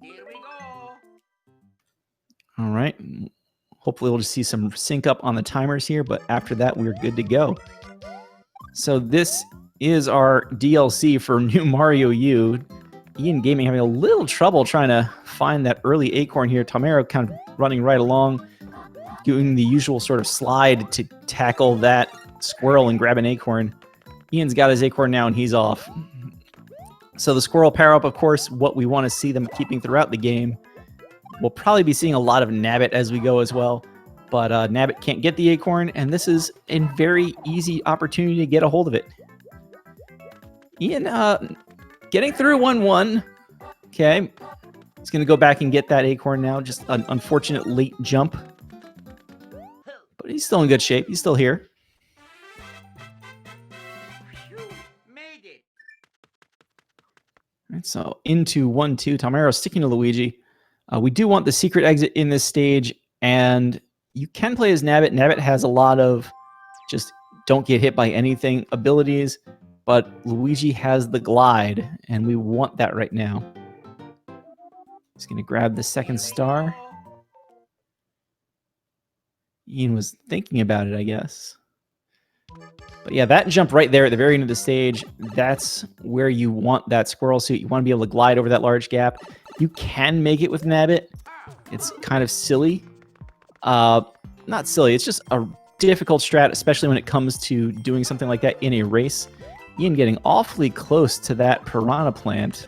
Here we go. All right. Hopefully we'll just see some sync up on the timers here, but after that, we're good to go. So this is our DLC for New Mario U. Ian Gaming having a little trouble trying to find that early acorn here. Tawmero kind of running right along, doing the usual sort of slide to tackle that squirrel and grab an acorn. Ian's got his acorn now and he's off. So the squirrel power-up, of course, what we want to see them keeping throughout the game. We'll probably be seeing a lot of Nabbit as we go as well. But Nabbit can't get the acorn, and this is a very easy opportunity to get a hold of it. Ian getting through 1-1. Okay. He's going to go back and get that acorn now. Just an unfortunate late jump. But he's still in good shape. He's still here. Made it. All right, so into 1-2. Tawmero sticking to Luigi. We do want the secret exit in this stage, and you can play as Nabbit. Nabbit has a lot of just don't get hit by anything abilities, but Luigi has the glide, and we want that right now. He's going to grab the second star. Ian was thinking about it, I guess. But yeah, that jump right there at the very end of the stage, that's where you want that squirrel suit. You want to be able to glide over that large gap. You can make it with Nabbit. It's kind of silly. Not silly, it's just a difficult strat, especially when it comes to doing something like that in a race. Ian getting awfully close to that piranha plant.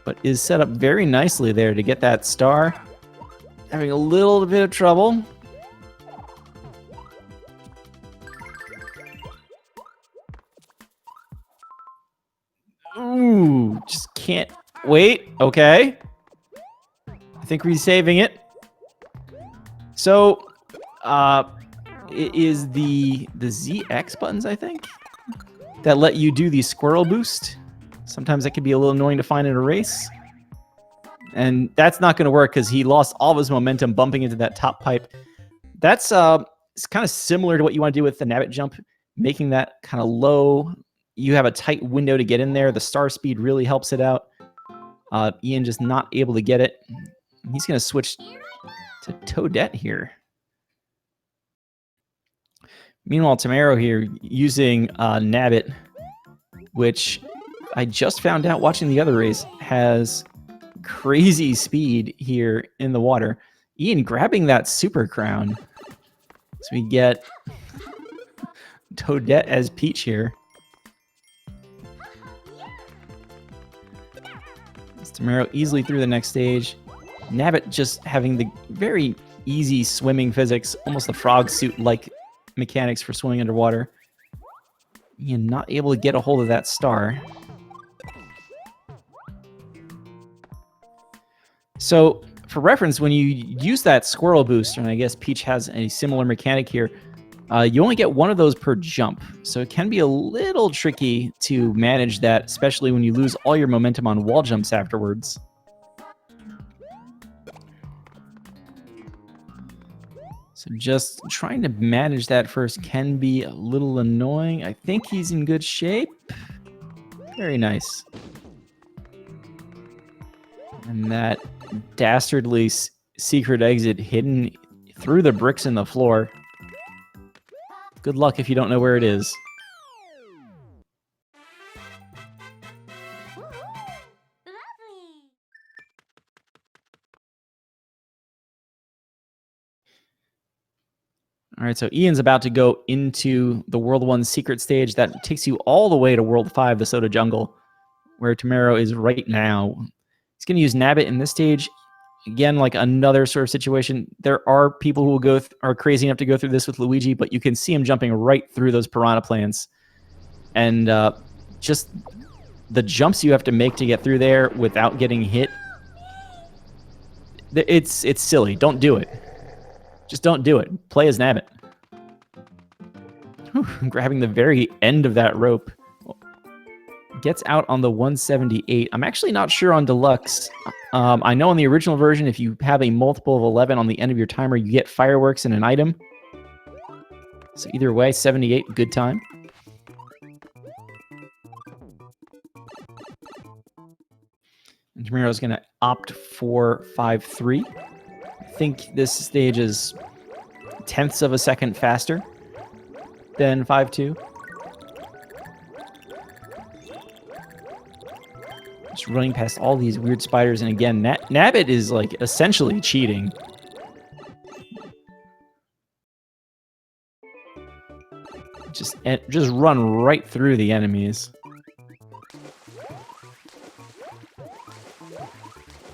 But is set up very nicely there to get that star. Having a little bit of trouble. Ooh, just can't wait. Okay. I think we're saving it. So, it is the ZX buttons, I think, that let you do the squirrel boost. Sometimes that can be a little annoying to find in a race. And that's not going to work because he lost all of his momentum bumping into that top pipe. That's it's kind of similar to what you want to do with the Nabbit jump, making that kind of low. You have a tight window to get in there. The star speed really helps it out. Ian just not able to get it. He's going to switch to Toadette here. Meanwhile, Tawmero here using Nabbit, which I just found out watching the other race has crazy speed here in the water. Ian grabbing that super crown. So we get Toadette as Peach here. Tawmero easily through the next stage. Nabbit just having the very easy swimming physics, almost the frog suit-like mechanics for swimming underwater. Ian not able to get a hold of that star. So, for reference, when you use that squirrel booster, and I guess Peach has a similar mechanic here, you only get one of those per jump. So it can be a little tricky to manage that, especially when you lose all your momentum on wall jumps afterwards. So just trying to manage that first can be a little annoying. I think he's in good shape. Very nice. And that dastardly secret exit hidden through the bricks in the floor. Good luck if you don't know where it is. All right, so Ian's about to go into the World 1 secret stage that takes you all the way to World 5, the Soda Jungle, where Tawmero is right now. He's going to use Nabbit in this stage. Again, like another sort of situation, there are people who will are crazy enough to go through this with Luigi, but you can see him jumping right through those piranha plants. And just the jumps you have to make to get through there without getting hit, it's silly. Don't do it. Just don't do it. Play as Nabbit. Whew, grabbing the very end of that rope. Gets out on the 178. I'm actually not sure on Deluxe. I know on the original version, if you have a multiple of 11 on the end of your timer, you get fireworks and an item. So either way, 78, good time. Tamero's going to opt for 5-3. I think this stage is tenths of a second faster than 5-2. Just running past all these weird spiders, and again, Nabbit is like essentially cheating. Just run right through the enemies.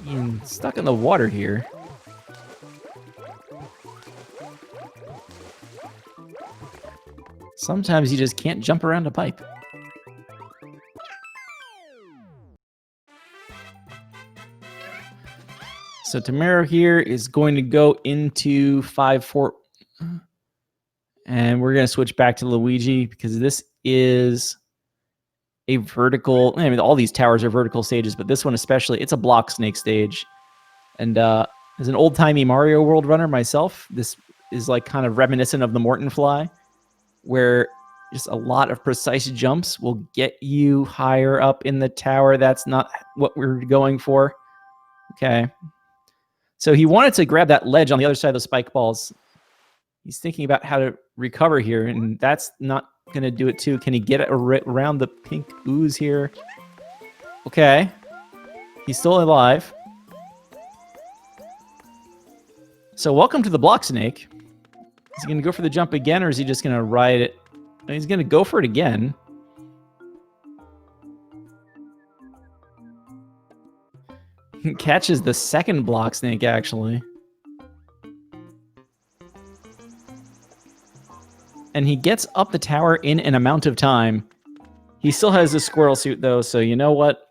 Being stuck in the water here. Sometimes you just can't jump around a pipe. So Tawmero here is going to go into 5-4. And we're going to switch back to Luigi because this is a vertical. I mean, all these towers are vertical stages, but this one especially, it's a block snake stage. And as an old-timey Mario World runner myself, this is like kind of reminiscent of the Morton Fly, where just a lot of precise jumps will get you higher up in the tower. That's not what we're going for. Okay. So he wanted to grab that ledge on the other side of the spike balls. He's thinking about how to recover here, and that's not going to do it too. Can he get around the pink ooze here? Okay. He's still alive. So welcome to the block snake. Is he going to go for the jump again, or is he just going to ride it? He's going to go for it again. He catches the second block snake, actually. And he gets up the tower in an amount of time. He still has his squirrel suit, though, so you know what?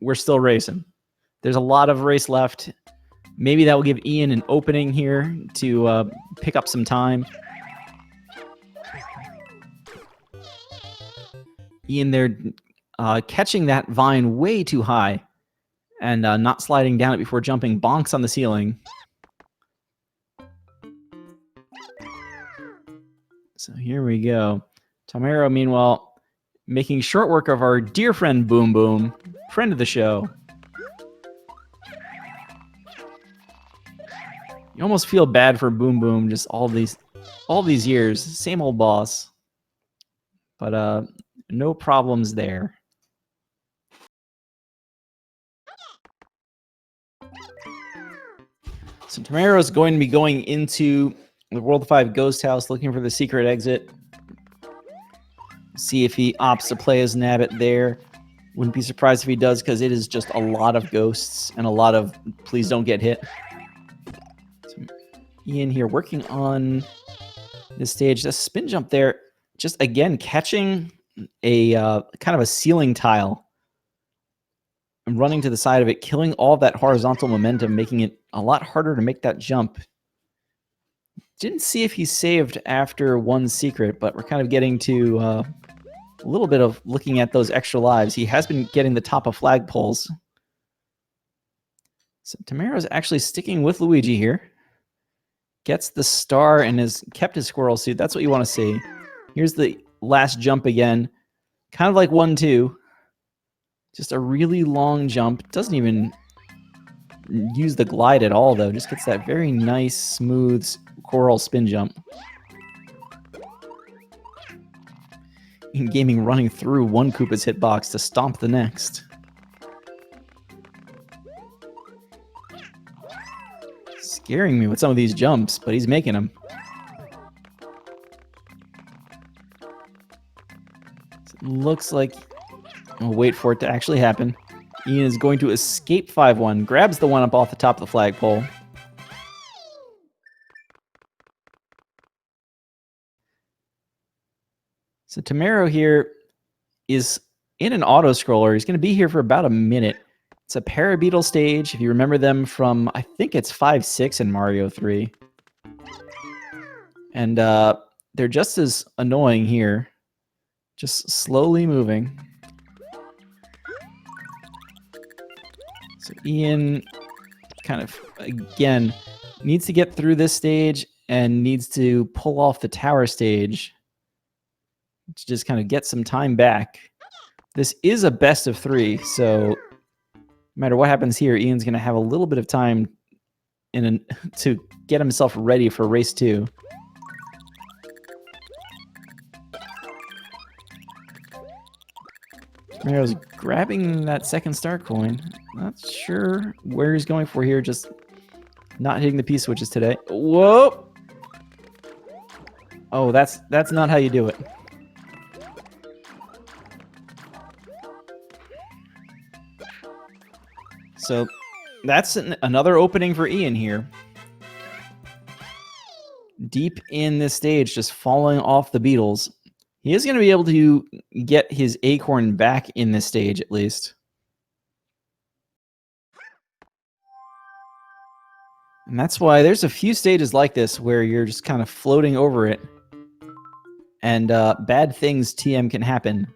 We're still racing. There's a lot of race left. Maybe that will give Ian an opening here to pick up some time. Ian there catching that vine way too high and not sliding down it before jumping, bonks on the ceiling. So here we go. Tawmero, meanwhile, making short work of our dear friend Boom Boom, friend of the show. You almost feel bad for Boom Boom, just all these years, same old boss. But no problems there. So Tawmero's going to be going into the World 5 Ghost House, looking for the secret exit. See if he opts to play as Nabbit there. Wouldn't be surprised if he does, because it is just a lot of ghosts and a lot of please don't get hit. So Ian here working on this stage. The spin jump there, just again catching a kind of a ceiling tile and running to the side of it, killing all that horizontal momentum, making it a lot harder to make that jump. Didn't see if he saved after one secret, but we're kind of getting to a little bit of looking at those extra lives. He has been getting the top of flagpoles. So Tawmero's actually sticking with Luigi here. Gets the star and has kept his squirrel suit. That's what you want to see. Here's the last jump again. Kind of like 1-2. Just a really long jump. Doesn't even use the glide at all, though. Just gets that very nice, smooth coral spin jump. In gaming, running through one Koopa's hitbox to stomp the next. Scaring me with some of these jumps, but he's making them. It looks like... I'll wait for it to actually happen. Ian is going to escape 5-1. Grabs the one up off the top of the flagpole. So Tawmero here is in an auto-scroller. He's going to be here for about a minute. It's a Parabeetle stage. If you remember them from, I think it's 5-6 in Mario 3. And they're just as annoying here. Just slowly moving. So Ian kind of, again, needs to get through this stage and needs to pull off the tower stage to just kind of get some time back. This is a best of 3, so No matter what happens here, Ian's going to have a little bit of time to get himself ready for race 2. Tawmero's grabbing that second star coin. Not sure where he's going for here, just not hitting the P-switches today. Whoa! Oh, that's not how you do it. So that's another opening for Ian here. Deep in this stage, just falling off the beetles. He is going to be able to get his acorn back in this stage, at least. And that's why there's a few stages like this where you're just kind of floating over it. And bad things TM can happen.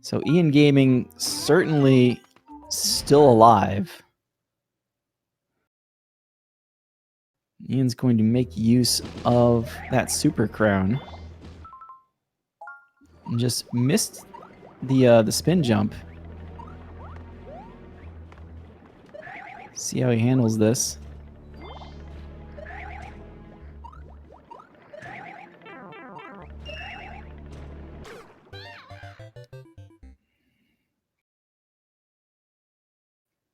So Ian Gaming certainly still alive. Ian's going to make use of that super crown. And just missed the spin jump. See how he handles this.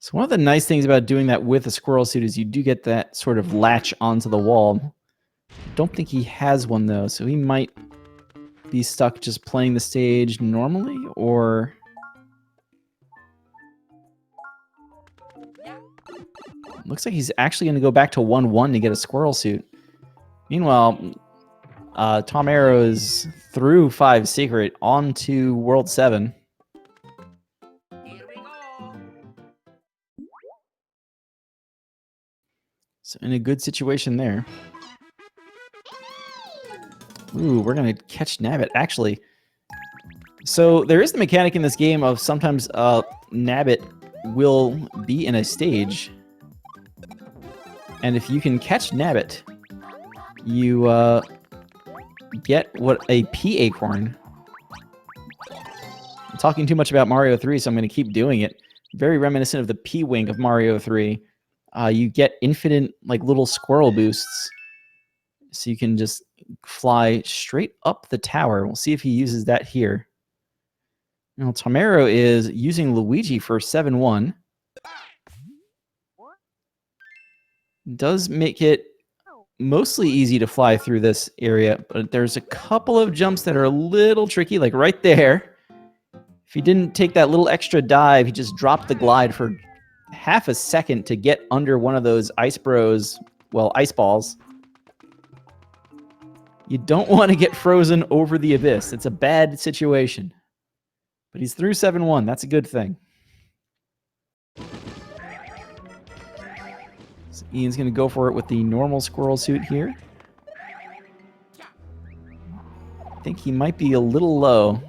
So one of the nice things about doing that with a squirrel suit is you do get that sort of latch onto the wall. I don't think he has one though, so he might be stuck just playing the stage normally, or... Looks like he's actually going to go back to 1-1 to get a squirrel suit. Meanwhile, Tawmero is through 5 secret onto World 7. Here we go. So in a good situation there. Ooh, we're going to catch Nabbit, actually. So there is the mechanic in this game of sometimes Nabbit will be in a stage. And if you can catch Nabbit, you get what a P acorn. I'm talking too much about Mario 3, so I'm going to keep doing it. Very reminiscent of the P wing of Mario 3. You get infinite like little squirrel boosts. So you can just fly straight up the tower. We'll see if he uses that here. Now, Tawmero is using Luigi for 7-1. Does make it mostly easy to fly through this area, but there's a couple of jumps that are a little tricky, like right there. If he didn't take that little extra dive, he just dropped the glide for half a second to get under one of those Ice Bros, well, ice balls. You don't want to get frozen over the abyss. It's a bad situation. But he's through 7-1. That's a good thing. So Ian's going to go for it with the normal squirrel suit here. I think he might be a little low.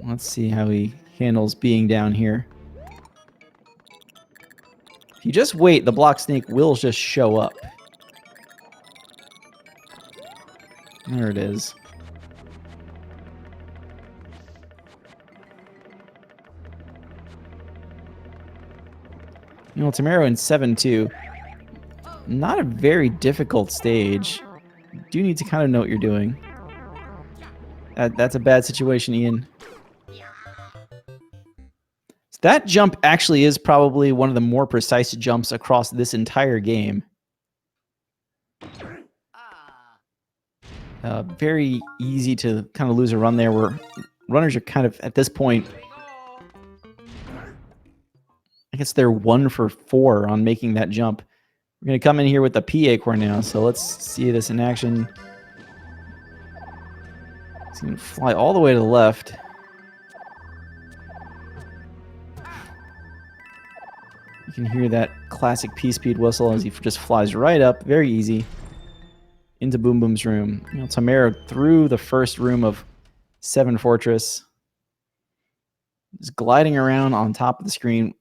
Let's see how he handles being down here. If you just wait, the block snake will just show up. There it is. You know, Tawmero in 7-2. Not a very difficult stage. You do need to kind of know what you're doing. That's a bad situation, Ian. That jump actually is probably one of the more precise jumps across this entire game. Very easy to kind of lose a run there, where runners are kind of, at this point, I guess they're 1 for 4 on making that jump. We're going to come in here with the P acorn now, so let's see this in action. He's going to fly all the way to the left. You can hear that classic P-speed whistle as he just flies right up, very easy, into Boom Boom's room. You know, Tawmero through the first room of 7 Fortress. Just gliding around on top of the screen.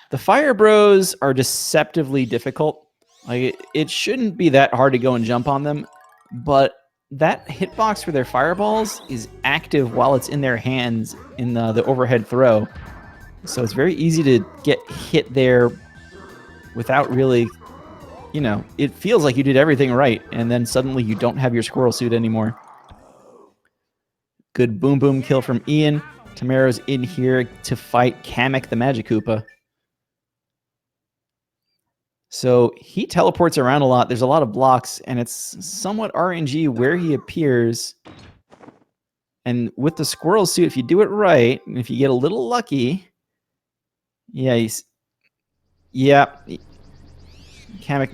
The Fire Bros are deceptively difficult. Like, it shouldn't be that hard to go and jump on them, but that hitbox for their fireballs is active while it's in their hands in the overhead throw. So it's very easy to get hit there without really, it feels like you did everything right, and then suddenly you don't have your squirrel suit anymore. Good boom boom kill from Ian. Tawmero's in here to fight Kamek the Magic Koopa. So he teleports around a lot. There's a lot of blocks, and it's somewhat RNG where he appears. And with the squirrel suit, if you do it right, and if you get a little lucky, Kamek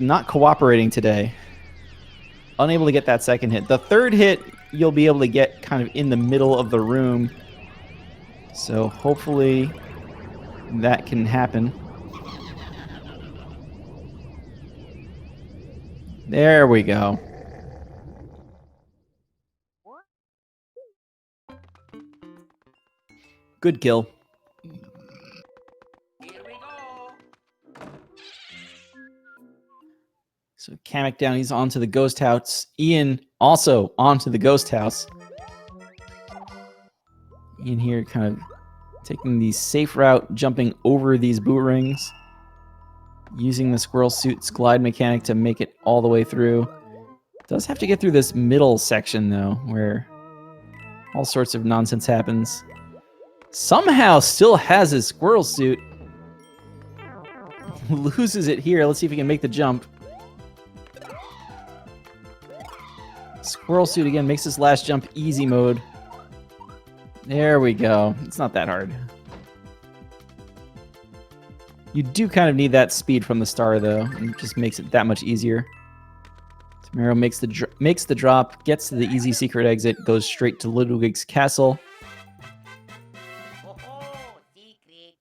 not cooperating today. Unable to get that second hit. The third hit, you'll be able to get kind of in the middle of the room. So hopefully that can happen. There we go. Good kill. Here we go. So Kamek down, he's onto the ghost house. Ian also onto the ghost house. Ian here kind of taking the safe route, jumping over these boot rings. Using the squirrel suit's glide mechanic to make it all the way through. Does have to get through this middle section, though, where all sorts of nonsense happens. Somehow still has his squirrel suit. Loses it here. Let's see if he can make the jump. Squirrel suit again makes this last jump easy mode. There we go. It's not that hard. You do kind of need that speed from the star, though, and it just makes it that much easier. Tawmero makes the drop, gets to the easy secret exit, goes straight to Ludwig's castle. Secret.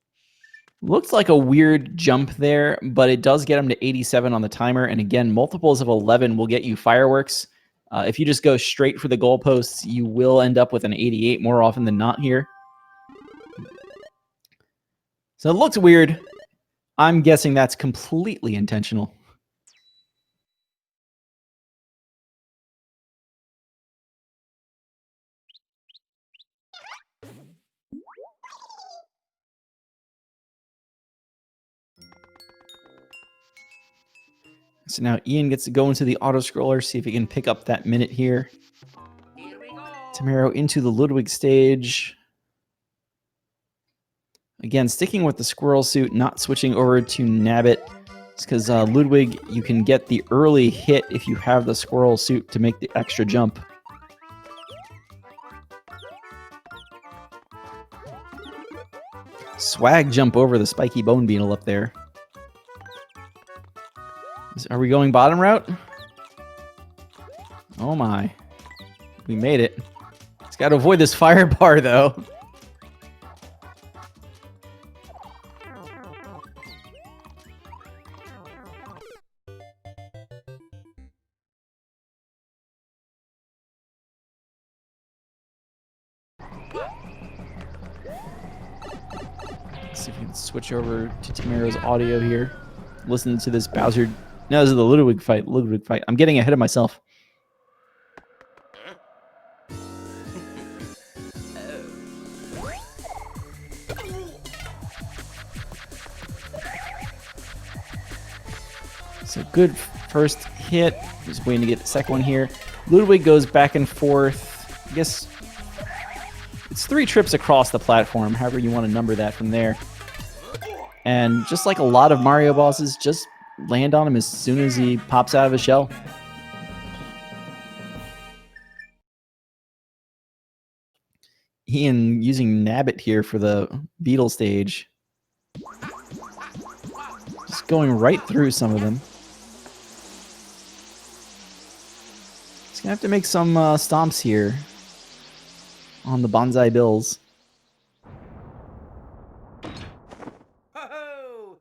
Looks like a weird jump there, but it does get him to 87 on the timer, and again, multiples of 11 will get you fireworks. If you just go straight for the goalposts, you will end up with an 88 more often than not here. So it looks weird. I'm guessing that's completely intentional. So now Ian gets to go into the auto-scroller, see if he can pick up that minute here. Here we go. Tawmero into the Ludwig stage. Again, sticking with the squirrel suit, not switching over to Nabbit. It's because Ludwig, you can get the early hit if you have the squirrel suit to make the extra jump. Swag jump over the spiky bone beetle up there. Are we going bottom route? Oh my. We made it. It's got to avoid this fire bar, though. Let's see if we can switch over to Tawmero's audio here. Listen to this Bowser. No, this is the Ludwig fight. I'm getting ahead of myself. So good first hit. Just waiting to get the second one here. Ludwig goes back and forth. I guess it's 3 trips across the platform, however you want to number that from there. And just like a lot of Mario bosses, just land on him as soon as he pops out of his shell. Ian using Nabbit here for the beetle stage. Just going right through some of them. He's gonna have to make some stomps here on the Bonsai Bills. Ho-ho!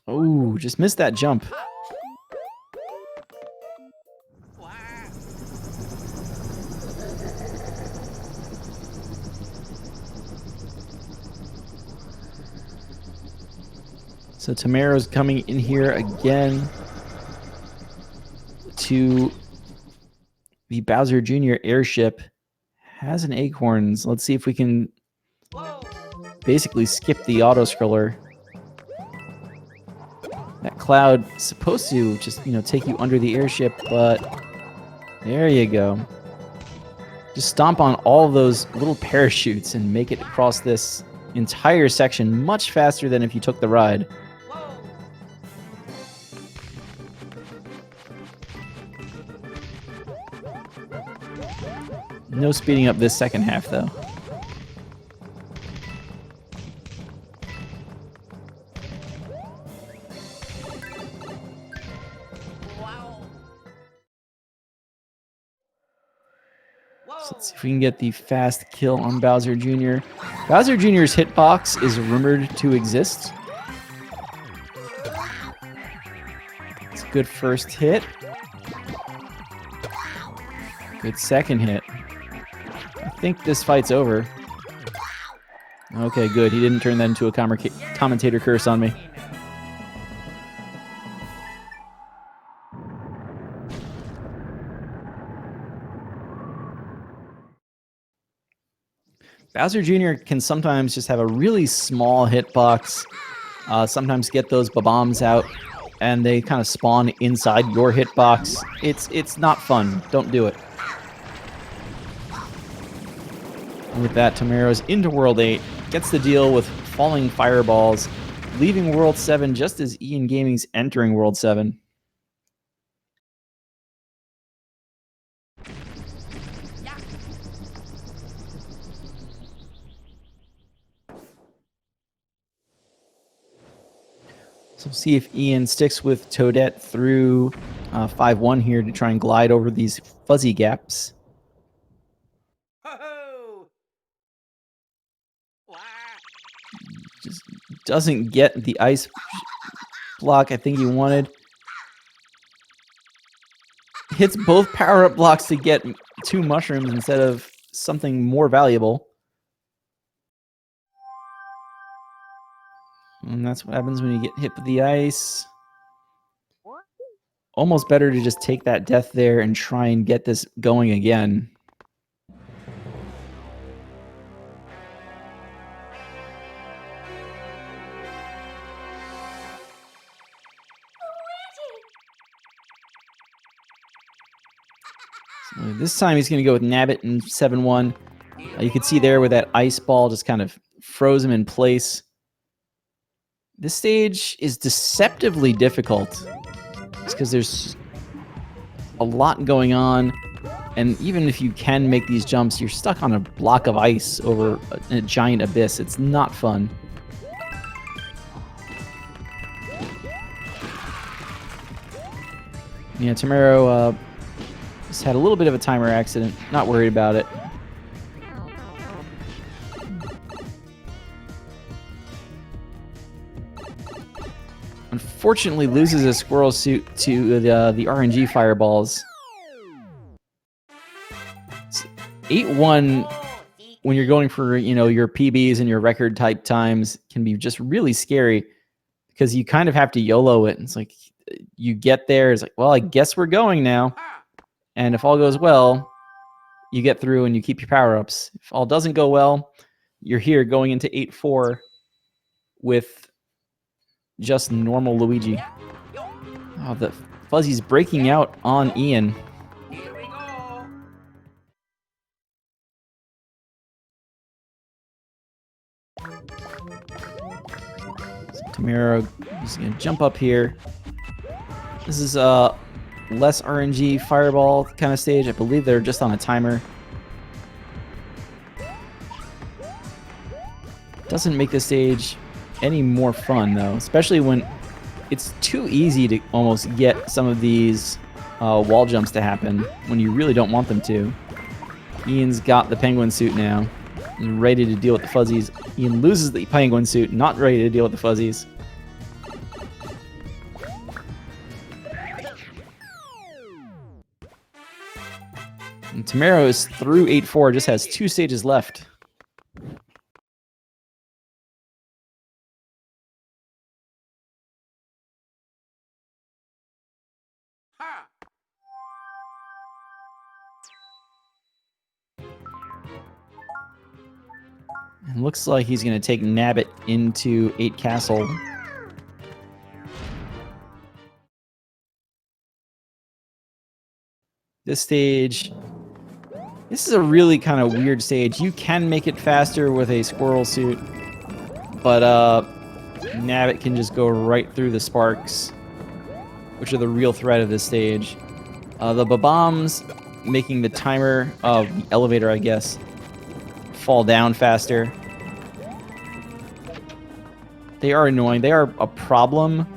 Oh, just missed that jump. Wow. So Tawmero's coming in here again to the Bowser Jr. airship. Has an acorns. Let's see if we can basically skip the auto scroller. That cloud is supposed to just, take you under the airship, but there you go. Just stomp on all those little parachutes and make it across this entire section much faster than if you took the ride. No speeding up this second half, though. So let's see if we can get the fast kill on Bowser Jr. Bowser Jr.'s hitbox is rumored to exist. It's a good first hit. Good second hit. I think this fight's over. Okay, good. He didn't turn that into a commentator curse on me. Bowser Jr. can sometimes just have a really small hitbox, sometimes get those bombs out, and they kind of spawn inside your hitbox. It's not fun. Don't do it. And with that, Tawmero's into World 8, gets to deal with falling fireballs, leaving World 7 just as Ian Gaming's entering World 7. So we'll see if Ian sticks with Toadette through 5-1 here to try and glide over these fuzzy gaps. Just doesn't get the ice block I think he wanted. Hits both power-up blocks to get 2 mushrooms instead of something more valuable. And that's what happens when you get hit with the ice. Almost better to just take that death there and try and get this going again. So this time he's going to go with Nabbit in 7-1. You can see there where that ice ball just kind of froze him in place. This stage is deceptively difficult. It's because there's a lot going on, and even if you can make these jumps, you're stuck on a block of ice over a giant abyss. It's not fun. Yeah, Tawmero just had a little bit of a timer accident. Not worried about it. Unfortunately, loses his squirrel suit to the RNG fireballs. 8-1 when you're going for your PBs and your record type times can be just really scary because you kind of have to YOLO it. It's like you get there, it's like, well, I guess we're going now. And if all goes well, you get through and you keep your power-ups. If all doesn't go well, you're here going into 8-4 with just normal Luigi. Oh, the fuzzy's breaking out on Ian. Here we go. So Tawmero is going to jump up here. This is less RNG fireball kind of stage. I believe they're just on a timer. Doesn't make this stage any more fun though, especially when it's too easy to almost get some of these wall jumps to happen when you really don't want them to. Ian's got the penguin suit now, ready to deal with the fuzzies. Ian loses the penguin suit, not ready to deal with the fuzzies. And Tawmero is through 8-4, just has 2 stages left. Ha! It looks like he's going to take Nabbit into 8 Castle. This stage, this is a really kind of weird stage. You can make it faster with a squirrel suit, but Nabbit can just go right through the sparks, which are the real threat of this stage. The bombs making the timer of the elevator, I guess, fall down faster. They are annoying. They are a problem,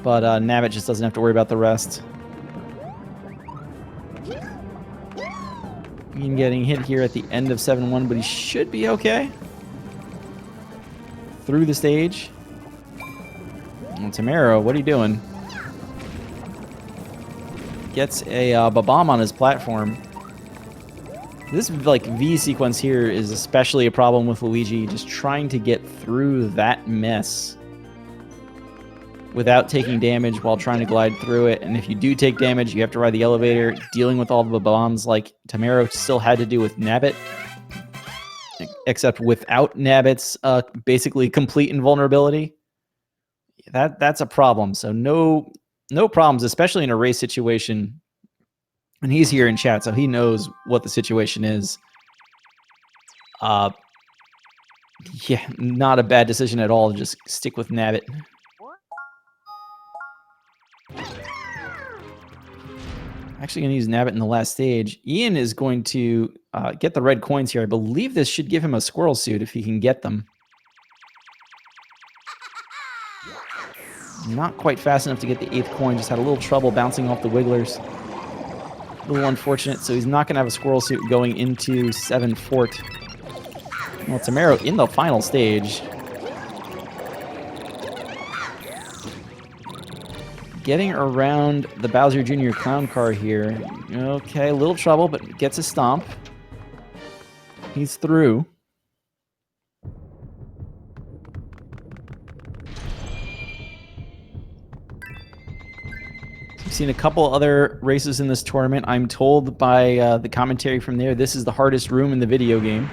but Nabbit just doesn't have to worry about the rest. Ian getting hit here at the end of 7-1, but he should be okay. Through the stage. Well, Tawmero, what are you doing? Gets a bomb on his platform. This like V sequence here is especially a problem with Luigi, just trying to get through that mess without taking damage while trying to glide through it. And if you do take damage, you have to ride the elevator, dealing with all the bombs like Tawmero still had to do with Nabbit, except without Nabbit's basically complete invulnerability. That's a problem. So no problems, especially in a race situation. And he's here in chat, so he knows what the situation is. Yeah, not a bad decision at all to just stick with Nabbit. Actually going to use Nabbit in the last stage. Ian is going to get the red coins here. I believe this should give him a squirrel suit if he can get them. Not quite fast enough to get the 8th coin. Just had a little trouble bouncing off the wigglers. A little unfortunate, so he's not going to have a squirrel suit going into 7 Fort. Well, Tawmero in the final stage. Getting around the Bowser Jr. clown car here. Okay, a little trouble, but gets a stomp. He's through. We've seen a couple other races in this tournament. I'm told by the commentary from there, this is the hardest room in the video game.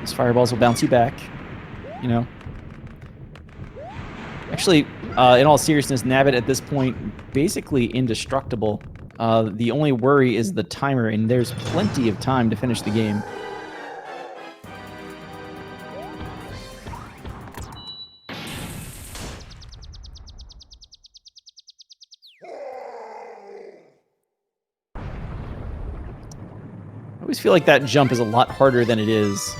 These fireballs will bounce you back, you know. Actually, in all seriousness, Nabbit at this point, basically indestructible. The only worry is the timer, and there's plenty of time to finish the game. I always feel like that jump is a lot harder than it is.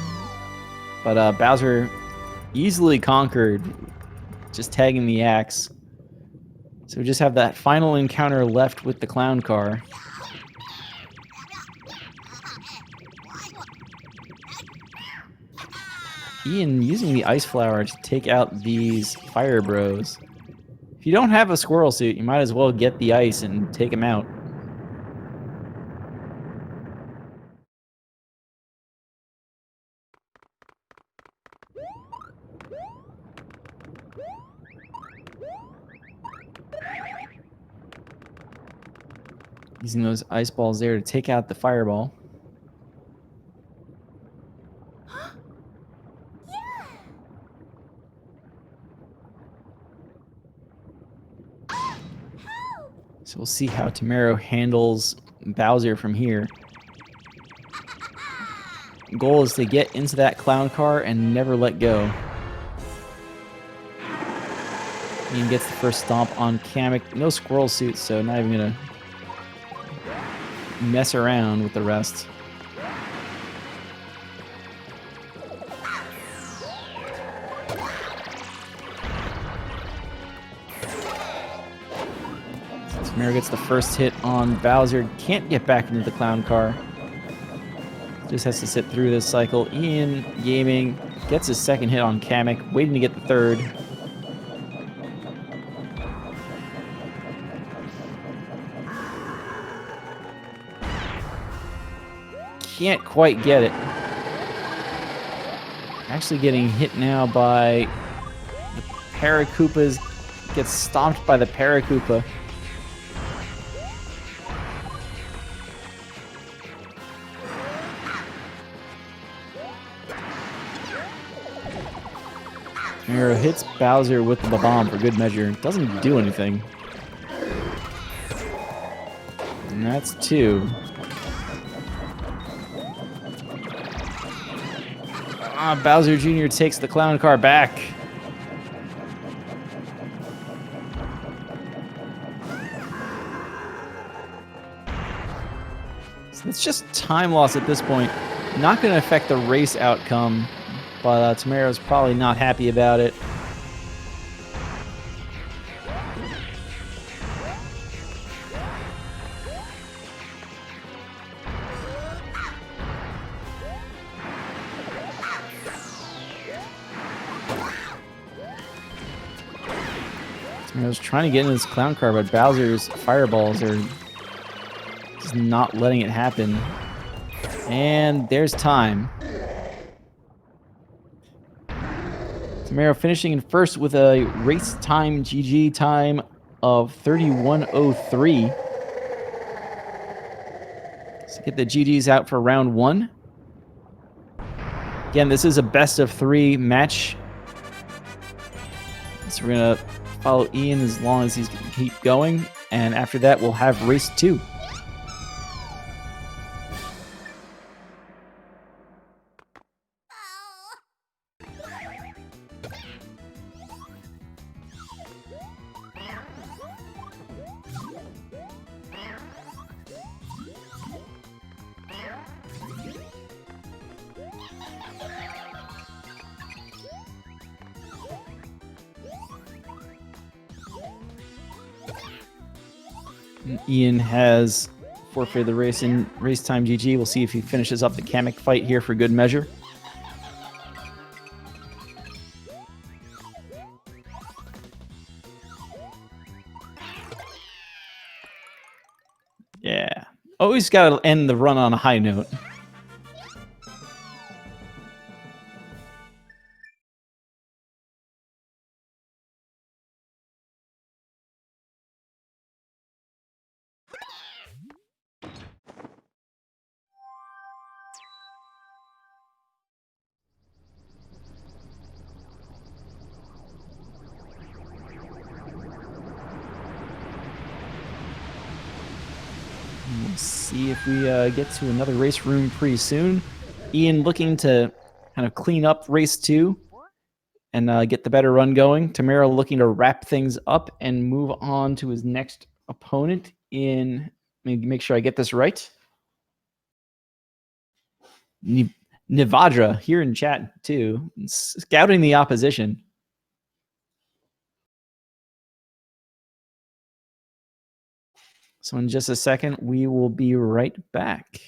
But Bowser easily conquered, just tagging the axe. So we just have that final encounter left with the clown car. Ian using the ice flower to take out these fire bros. If you don't have a squirrel suit, you might as well get the ice and take them out. Using those ice balls there to take out the fireball. So we'll see how Tawmero handles Bowser from here. Goal is to get into that clown car and never let go. Ian gets the first stomp on Kamek. No squirrel suit, so not even gonna mess around with the rest. Tawmero gets the first hit on Bowser. Can't get back into the clown car. Just has to sit through this cycle. Ian Gaming gets his second hit on Kamek, waiting to get the third. Can't quite get it. Actually getting hit now by the Paracoopas. Gets stomped by the Paracoopa. Tawmero hits Bowser with the bomb for good measure. Doesn't do anything. And that's 2. Bowser Jr. takes the clown car back. So it's just time loss at this point. Not going to affect the race outcome, but Tawmero's probably not happy about it. Tawmero's trying to get in his clown car, but Bowser's fireballs are just not letting it happen. And there's time. Tawmero finishing in first with a race time GG time of 31:03. So get the GGs out for round 1. Again, this is a best of 3 match. So we're going to follow Ian as long as he's going to keep going. And after that, we'll have race 2. Ian has forfeited the race in race time GG. We'll see if he finishes up the Kamek fight here for good measure. Yeah. Always got to end the run on a high note. We'll see if we get to another race room pretty soon. Ian looking to kind of clean up race 2 and get the better run going. Tawmero looking to wrap things up and move on to his next opponent in, let me make sure I get this right. Nivadra here in chat too, scouting the opposition. So in just a second, we will be right back.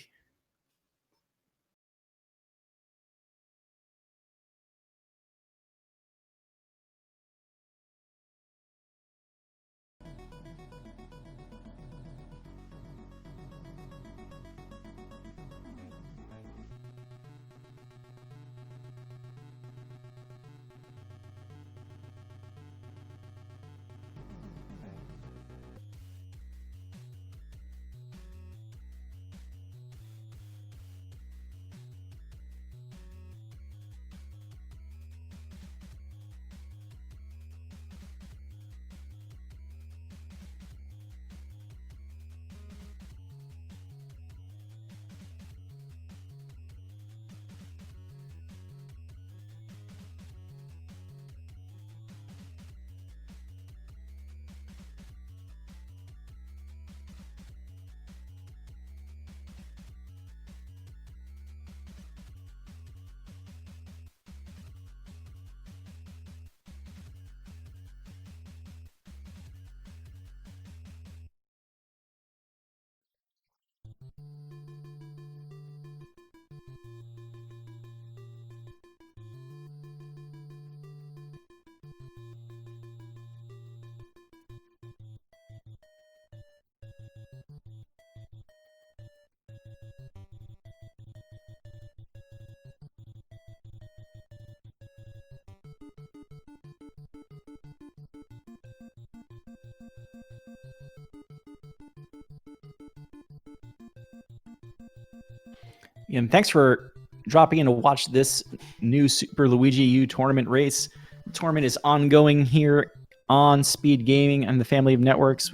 And thanks for dropping in to watch this new Super Luigi U tournament race. tournament is ongoing here on Speed Gaming and the family of networks.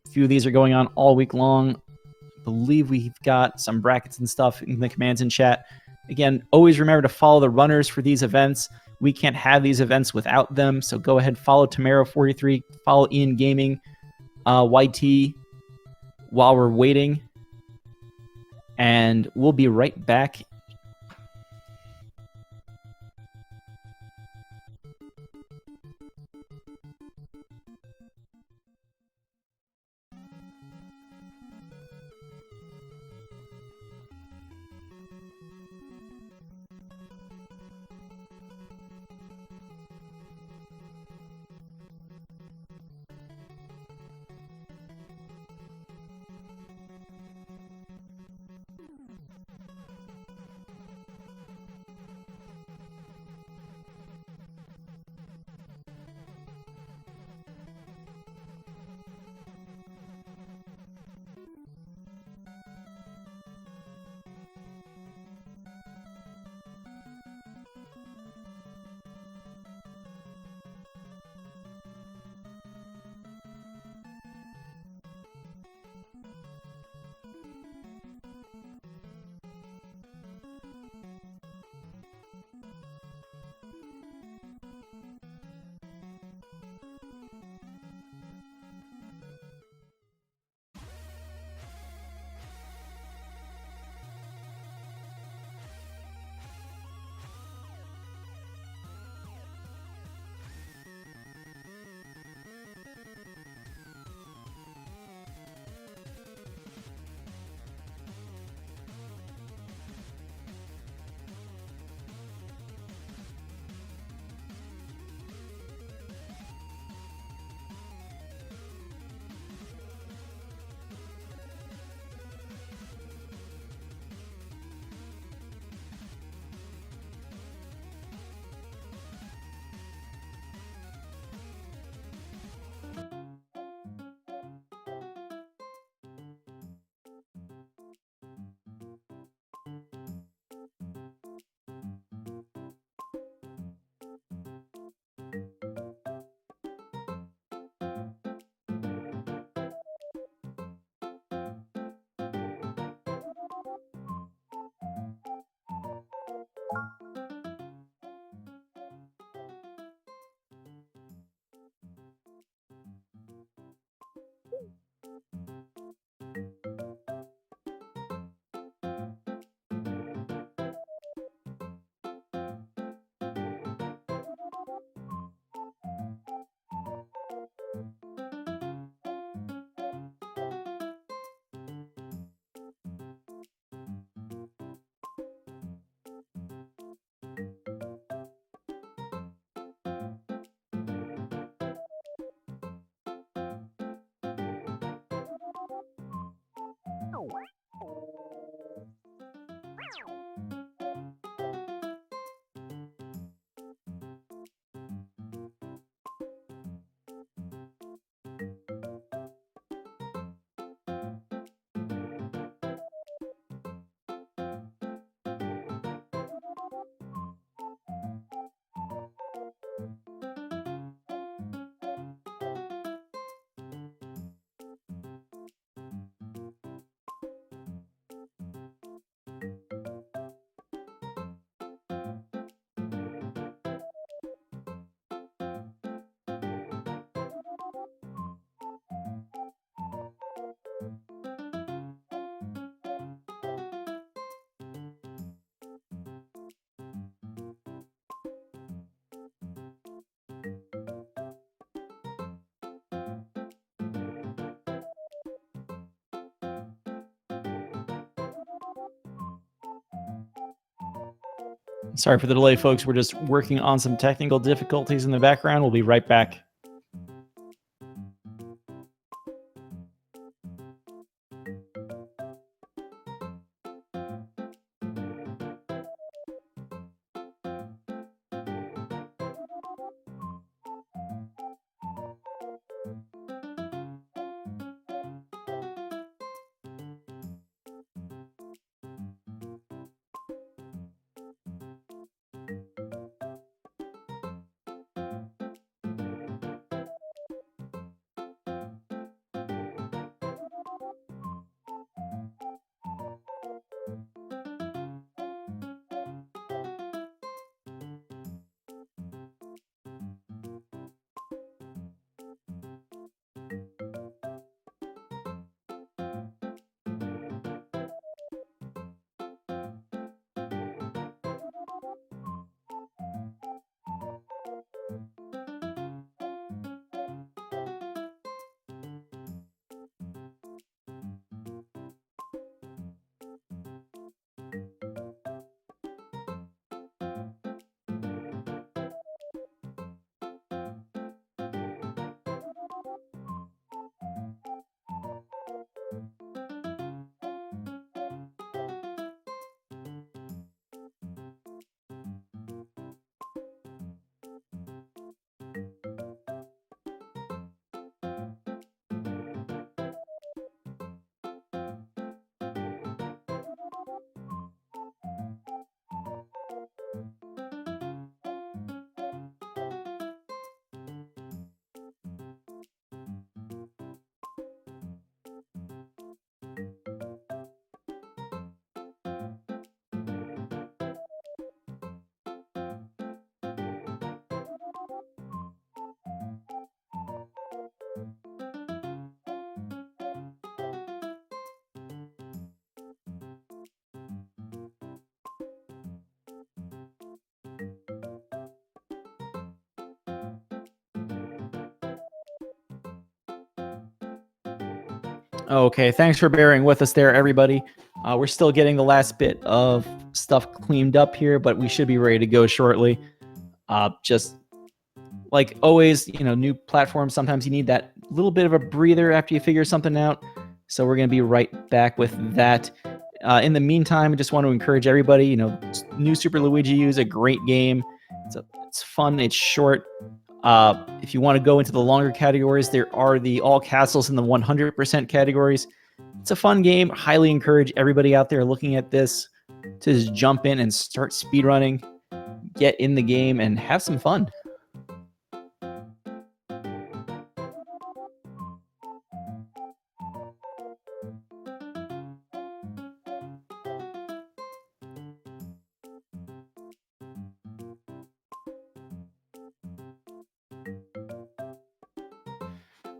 A few of these are going on all week long. I believe we've got some brackets and stuff in the commands and chat. Again, always remember to follow the runners for these events. We can't have these events without them, so go ahead, follow Tawmero43, follow Ian Gaming, YT, while we're waiting. And we'll be right back. Sorry for the delay, folks. We're just working on some technical difficulties in the background. We'll be right back. Okay, thanks for bearing with us there, everybody. We're still getting the last bit of stuff cleaned up here, but we should be ready to go shortly. Just like always, new platforms, sometimes you need that little bit of a breather after you figure something out. So we're going to be right back with that. In the meantime, I just want to encourage everybody, new Super Luigi U is a great game. It's fun, it's short. If you want to go into the longer categories, there are the all castles in the 100% categories. It's a fun game. Highly encourage everybody out there looking at this to just jump in and start speedrunning, get in the game, and have some fun.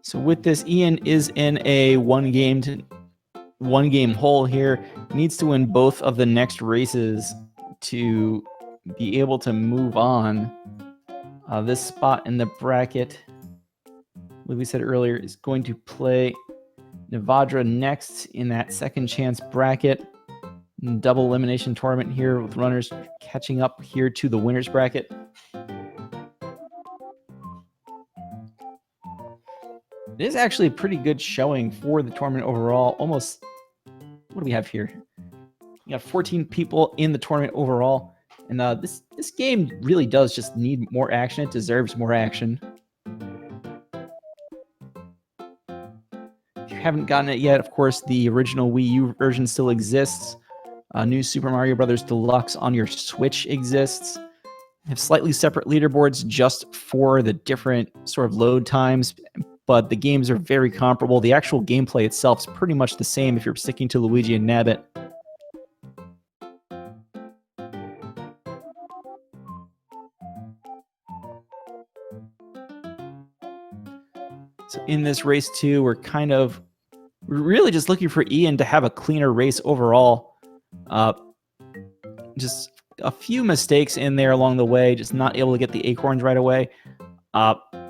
So with this, Ian is in a one game hole here. Needs to win both of the next races to be able to move on. This spot in the bracket, like we said earlier, is going to play Nevada next in that second chance bracket. Double elimination tournament here with runners catching up here to the winners bracket. It is actually a pretty good showing for the tournament overall. Almost, what do we have here? We got 14 people in the tournament overall. And this game really does just need more action. It deserves more action. If you haven't gotten it yet, of course, the original Wii U version still exists. New Super Mario Bros. Deluxe on your Switch exists. They have slightly separate leaderboards just for the different sort of load times, but the games are very comparable. The actual gameplay itself is pretty much the same if you're sticking to Luigi and Nabbit. So in this race too, we're really just looking for Ian to have a cleaner race overall. Just a few mistakes in there along the way, just not able to get the acorns right away.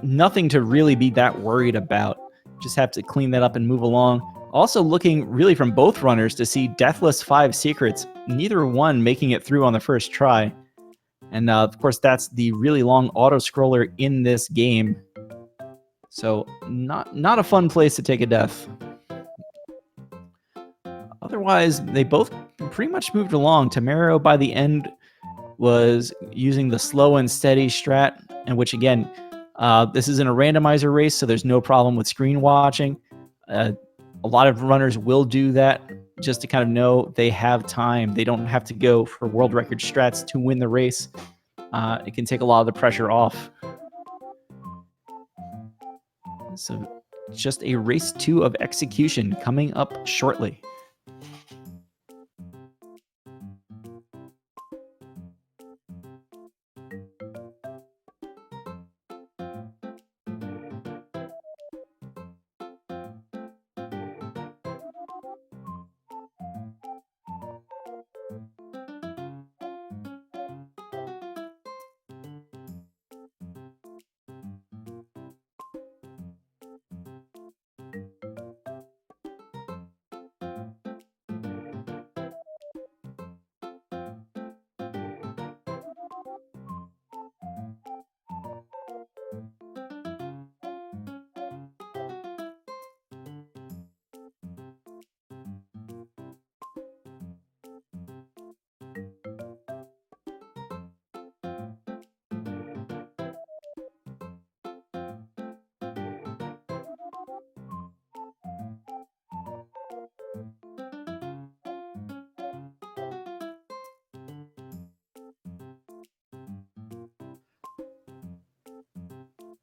Nothing to really be that worried about. Just have to clean that up and move along. Also looking really from both runners to see Deathless 5 secrets, neither one making it through on the first try. And of course, that's the really long auto-scroller in this game. So not a fun place to take a death. Otherwise, they both pretty much moved along. Tawmero by the end was using the slow and steady strat, and which again, this isn't a randomizer race, so there's no problem with screen watching. A lot of runners will do that just to kind of know they have time. They don't have to go for world record strats to win the race. It can take a lot of the pressure off. So just a race 2 of execution coming up shortly.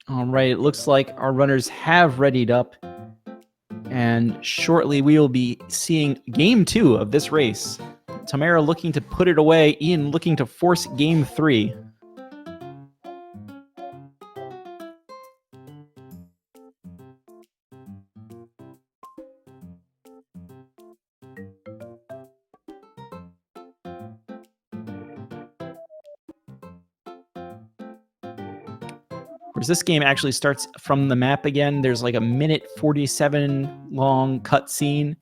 All right, it looks like our runners have readied up, and shortly we will be seeing game 2 of this race. Tawmero looking to put it away, Ian looking to force game 3. Whereas this game actually starts from the map again. There's like a minute 47 long cutscene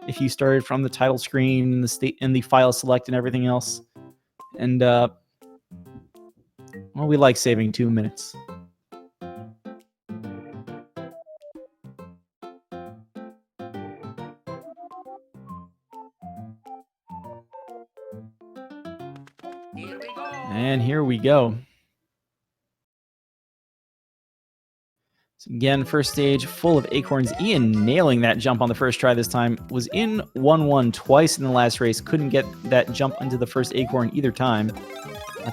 if you started from the title screen, the state and the file select and everything else. And well, we like saving 2 minutes. Here we go. And here we go. So again, first stage full of acorns. Ian nailing that jump on the first try this time. Was in 1-1 twice in the last race. Couldn't get that jump into the first acorn either time.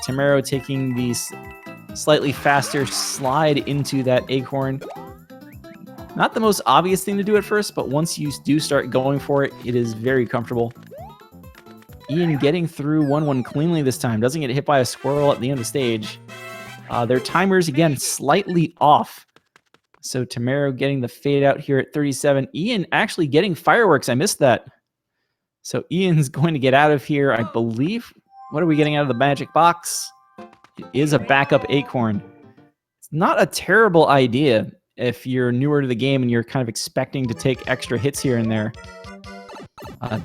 Tawmero taking the slightly faster slide into that acorn. Not the most obvious thing to do at first, but once you do start going for it, it is very comfortable. Ian getting through 1-1 cleanly this time. Doesn't get hit by a squirrel at the end of the stage. Their timers, again, slightly off. So Tawmero getting the fade out here at 37. Ian actually getting fireworks. I missed that. So Ian's going to get out of here, I believe. What are we getting out of the magic box? It is a backup acorn. It's not a terrible idea if you're newer to the game and you're kind of expecting to take extra hits here and there.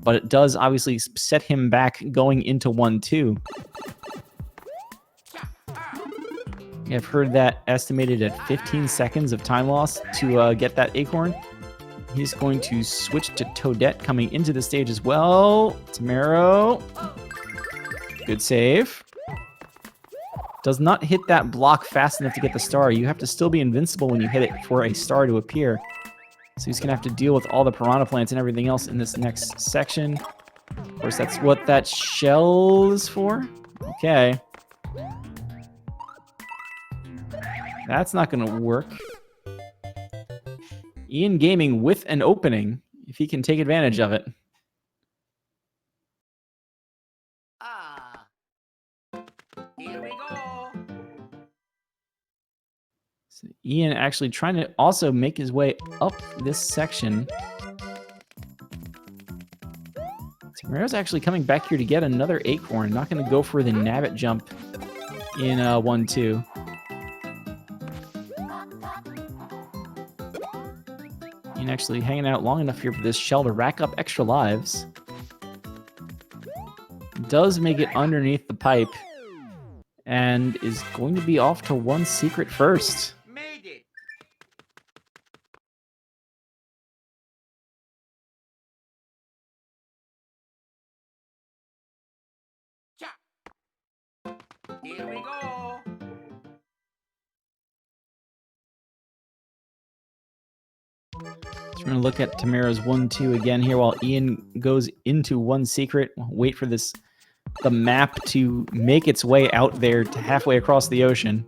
But it does obviously set him back going into 1-2. I've heard that estimated at 15 seconds of time loss to get that acorn. He's going to switch to Toadette coming into the stage as well. Tawmero. Good save. Does not hit that block fast enough to get the star. You have to still be invincible when you hit it for a star to appear. So he's going to have to deal with all the piranha plants and everything else in this next section. Of course, that's what that shell is for. Okay. That's not going to work. Ian Gaming with an opening, if he can take advantage of it. Here we go. So Ian actually trying to also make his way up this section. Tawmero's actually coming back here to get another acorn. Not going to go for the nabbit jump in 1-2. Ian actually hanging out long enough here for this shell to rack up extra lives. Does make it underneath the pipe and is going to be off to one secret first. Made it. Here we go. So we're going to look at Tawmero's 1-2 again here while Ian goes into one secret. Wait for the map to make its way out there to halfway across the ocean.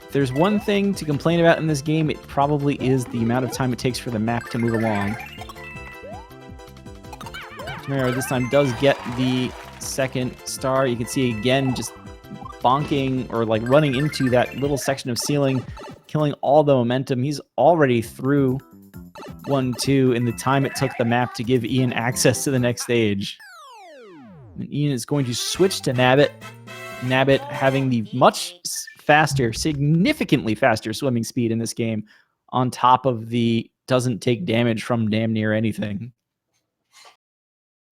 If there's one thing to complain about in this game, it probably is the amount of time it takes for the map to move along. Tawmero this time does get the second star. You can see again just bonking or like running into that little section of ceiling, killing all the momentum. He's already through 1-2 in the time it took the map to give Ian access to the next stage. And Ian is going to switch to Nabbit. Nabbit having the much faster, significantly faster swimming speed in this game on top of the doesn't take damage from damn near anything.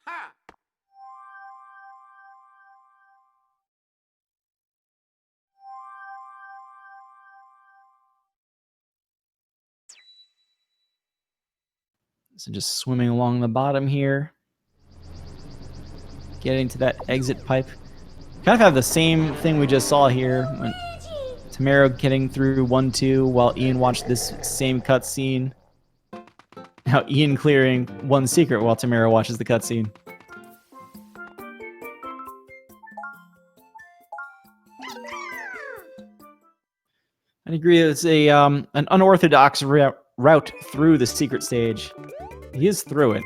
Ha! So just swimming along the bottom here. Getting to that exit pipe. Kind of have the same thing we just saw here. When Tawmero getting through 1-2 while Ian watched this same cutscene. Now Ian clearing one secret while Tawmero watches the cutscene. I agree. It's a an unorthodox route through the secret stage. He is through it.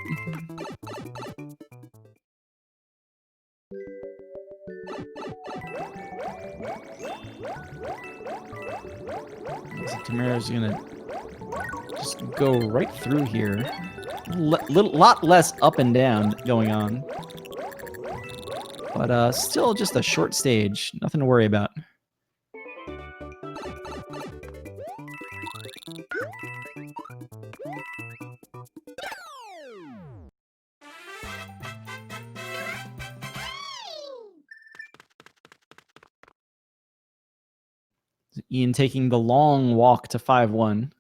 So Tawmero's gonna just go right through here. Lot less up and down going on, but still just a short stage. Nothing to worry about. Ian taking the long walk to 5-1.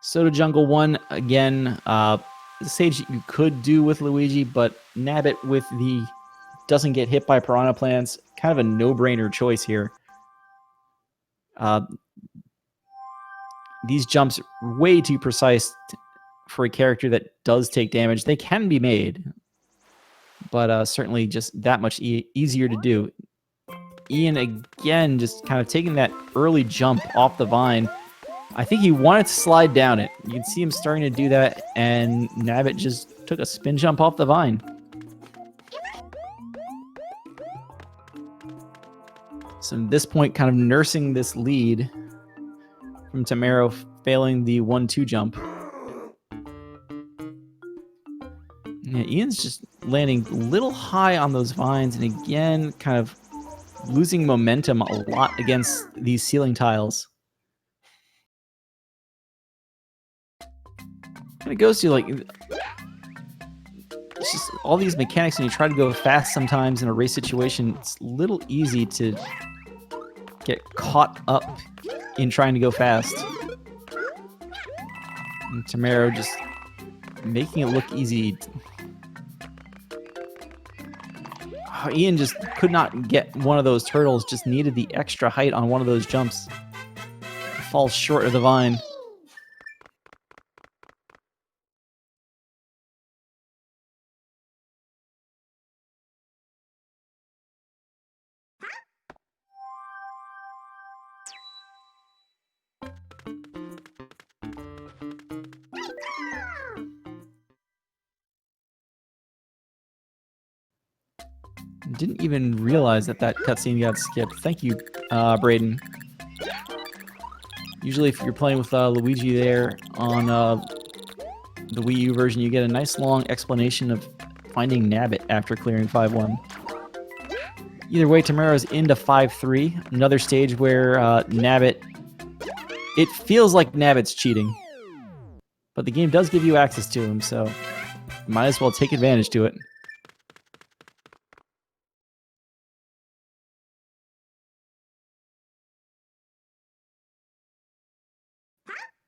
Soda Jungle 1, again, the stage you could do with Luigi, but Nabbit with the doesn't get hit by piranha plants, kind of a no-brainer choice here. These jumps are way too precise for a character that does take damage. They can be made, but certainly just that much easier to do. Ian, again, just kind of taking that early jump off the vine. I think he wanted to slide down it. You can see him starting to do that, and Nabbit just took a spin jump off the vine. So at this point, kind of nursing this lead from Tawmero failing the 1-2 jump. Yeah, Ian's just landing a little high on those vines, and again, kind of losing momentum a lot against these ceiling tiles. And it goes to, like, it's just all these mechanics, and you try to go fast sometimes in a race situation, it's a little easy to get caught up in trying to go fast. And Tawmero just making it look easy. Oh, Ian just could not get one of those turtles, just needed the extra height on one of those jumps. Falls short of the vine. Didn't even realize that that cutscene got skipped. Thank you, Braden. Usually if you're playing with Luigi there on the Wii U version, you get a nice long explanation of finding Nabbit after clearing 5-1. Either way, Tawmero's into 5-3. Another stage where Nabbit... It feels like Nabbit's cheating. But the game does give you access to him, so you might as well take advantage to it.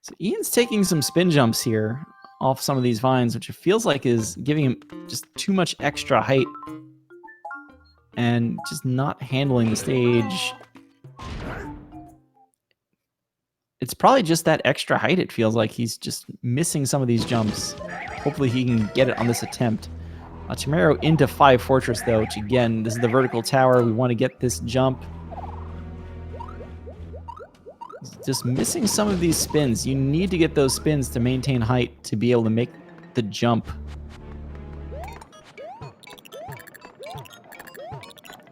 So Ian's taking some spin jumps here off some of these vines, which it feels like is giving him just too much extra height and just not handling the stage. It's probably just that extra height. It feels like he's just missing some of these jumps. Hopefully he can get it on this attempt. Tawmero into 5 Fortress though, which again, this is the vertical tower. We want to get this jump. Just missing some of these spins. You need to get those spins to maintain height to be able to make the jump.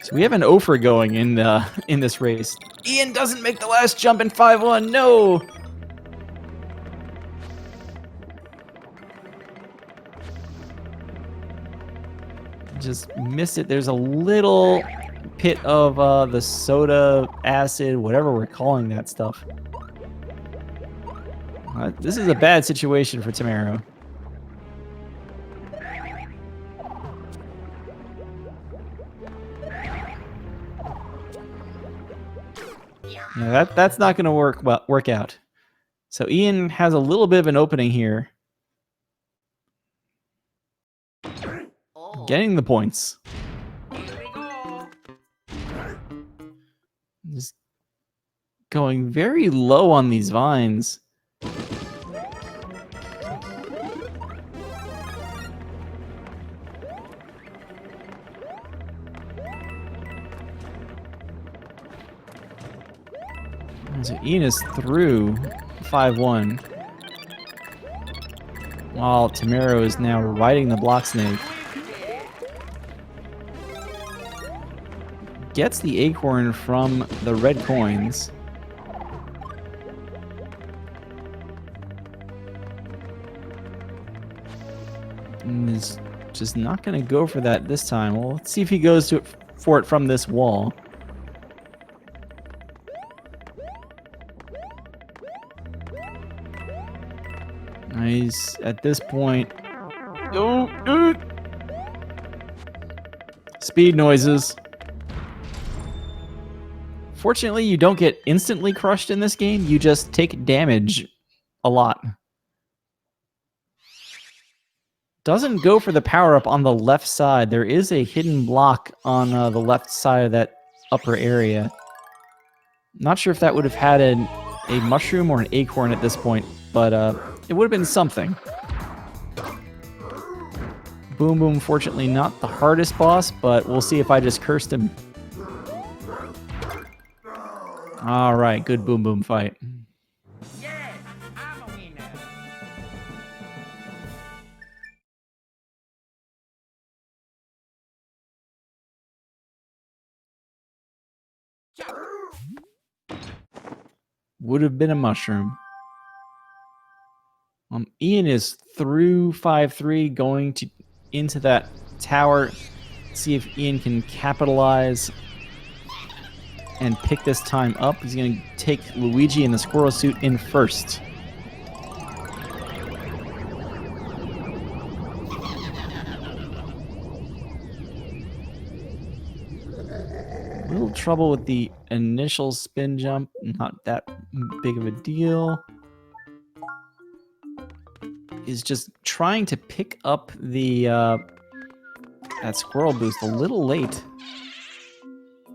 So we have an offer going in this race. Ian doesn't make the last jump in 5-1. No. Just missed it. There's a little pit of the soda acid, whatever we're calling that stuff. This is a bad situation for Tawmero. Yeah, that's not going to work out. So Ian has a little bit of an opening here. Oh. Getting the points. Here we go. Just going very low on these vines. So Ian is through 5-1. While Tawmero is now riding the block snake. Gets the acorn from the red coins. And is just not going to go for that this time. Well, let's see if he goes for it from this wall. He's at this point. Oh, speed noises. Fortunately, you don't get instantly crushed in this game. You just take damage a lot. Doesn't go for the power-up on the left side. There is a hidden block on the left side of that upper area. Not sure if that would have had a mushroom or an acorn at this point, but it would have been something. Boom Boom, fortunately not the hardest boss, but we'll see if I just cursed him. All right, good Boom Boom fight. Yes, I'm a winner. Would have been a mushroom. Ian is through 5-3, going into that tower. See if Ian can capitalize and pick this time up. He's going to take Luigi in the squirrel suit in first. A little trouble with the initial spin jump. Not that big of a deal. Is just trying to pick up the that squirrel boost a little late.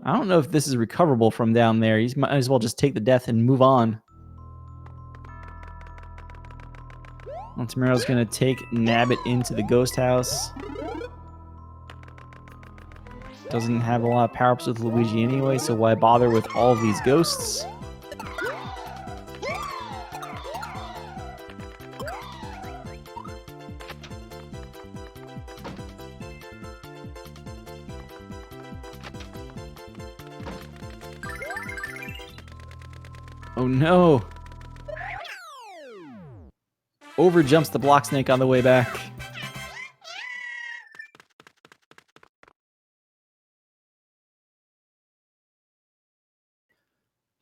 I don't know if this is recoverable from down there. You might as well just take the death and move on. Tawmero's going to take Nabbit into the ghost house. Doesn't have a lot of power-ups with Luigi anyway, so why bother with all of these ghosts? Oh no! Over jumps the block snake on the way back.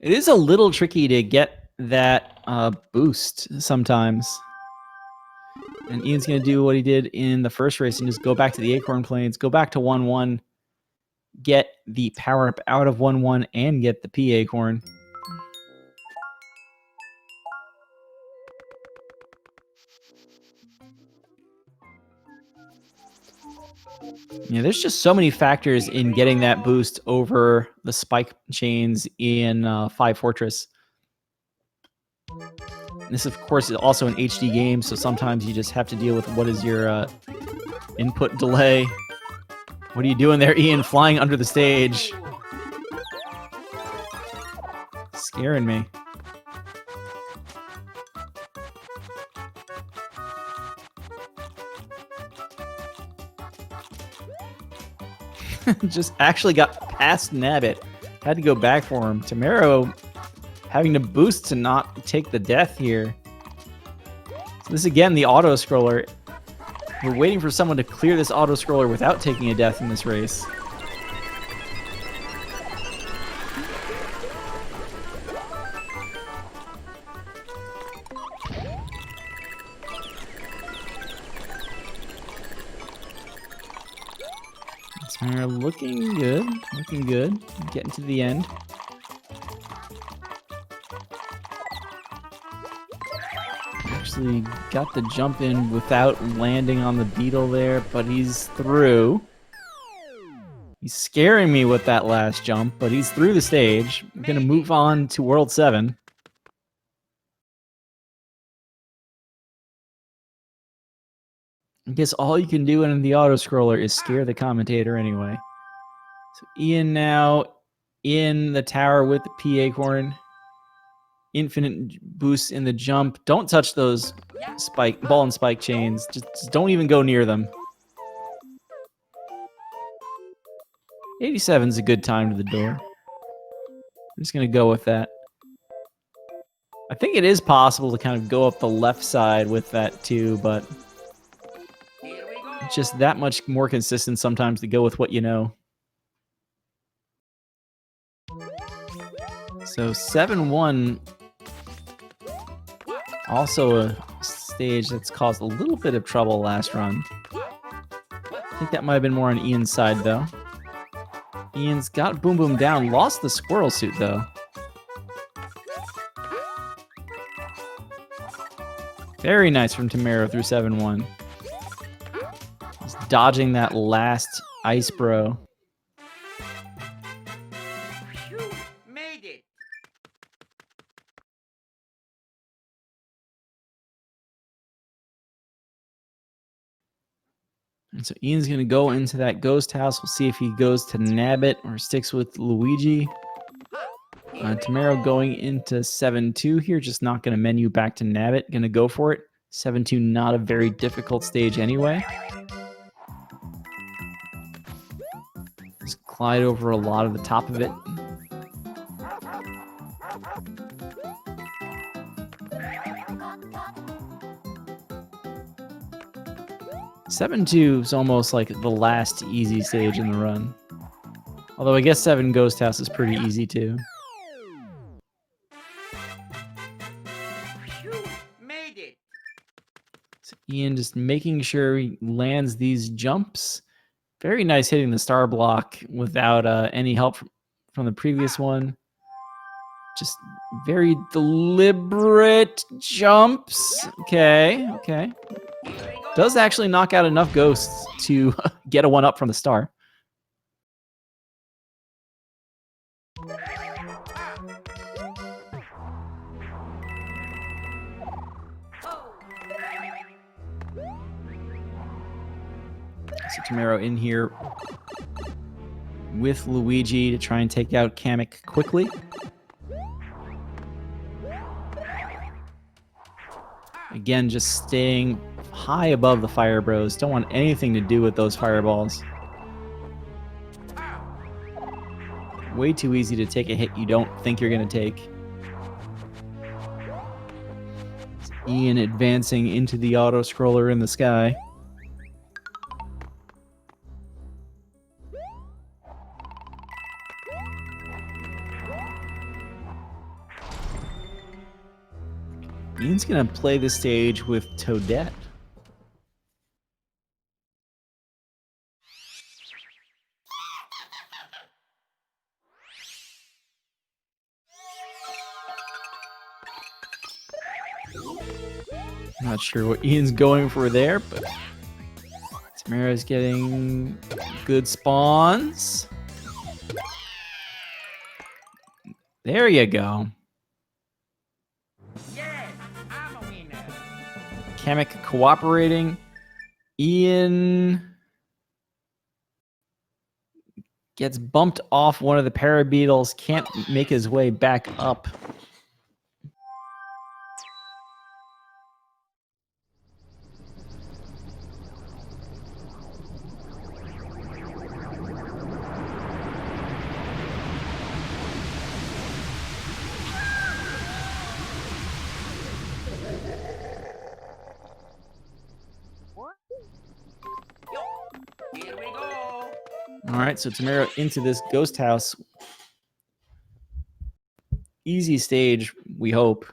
It is a little tricky to get that boost sometimes. And Ian's going to do what he did in the first race and just go back to the Acorn Plains, go back to 1-1, get the power-up out of 1-1, and get the P Acorn. Yeah, there's just so many factors in getting that boost over the spike chains in 5 Fortress. This, of course, is also an HD game, so sometimes you just have to deal with what is your input delay. What are you doing there, Ian? Flying under the stage. Scaring me. Just actually got past Nabbit. Had to go back for him. Tawmero having to boost to not take the death here. So this again, the auto-scroller. We're waiting for someone to clear this auto-scroller without taking a death in this race. Looking good, getting to the end. Actually got the jump in without landing on the beetle there, but he's through. He's scaring me with that last jump, but he's through the stage. I'm going to move on to World 7. I guess all you can do in the auto-scroller is scare the commentator anyway. So Ian now in the tower with the P acorn. Infinite boosts in the jump. Don't touch those ball and spike chains. Just don't even go near them. 87 is a good time to the door. I'm just going to go with that. I think it is possible to kind of go up the left side with that too, but it's just that much more consistent sometimes to go with what you know. So 7-1, also a stage that's caused a little bit of trouble last run. I think that might have been more on Ian's side though. Ian's got Boom Boom down, lost the squirrel suit though. Very nice from Tawmero through 7-1. He's dodging that last ice bro. Phew, made it. And so Ian's going to go into that ghost house. We'll see if he goes to Nabbit or sticks with Luigi. Tawmero going into 7-2 here, just not going to menu back to Nabbit. Going to go for it. 7-2, not a very difficult stage anyway. Just glide over a lot of the top of it. Seven 2 is almost like the last easy stage in the run. Although I guess 7 Ghost House is pretty easy too. Phew, made it. So Ian just making sure he lands these jumps. Very nice hitting the star block without any help from the previous one. Just very deliberate jumps. Okay, okay. Does actually knock out enough ghosts to get a 1-up from the star. So Tawmero in here with Luigi to try and take out Kamek quickly. Again, just staying high above the fire bros. Don't want anything to do with those fireballs. Way too easy to take a hit you don't think you're going to take. It's Ian advancing into the auto-scroller in the sky. Ian's going to play the stage with Toadette. Not sure what Ian's going for there, but Tawmero's getting good spawns. There you go. Yes, I'm a winner. Kamek cooperating. Ian gets bumped off one of the parabeetles, can't make his way back up. Here we go. All right, so Tawmero into this ghost house. Easy stage, we hope.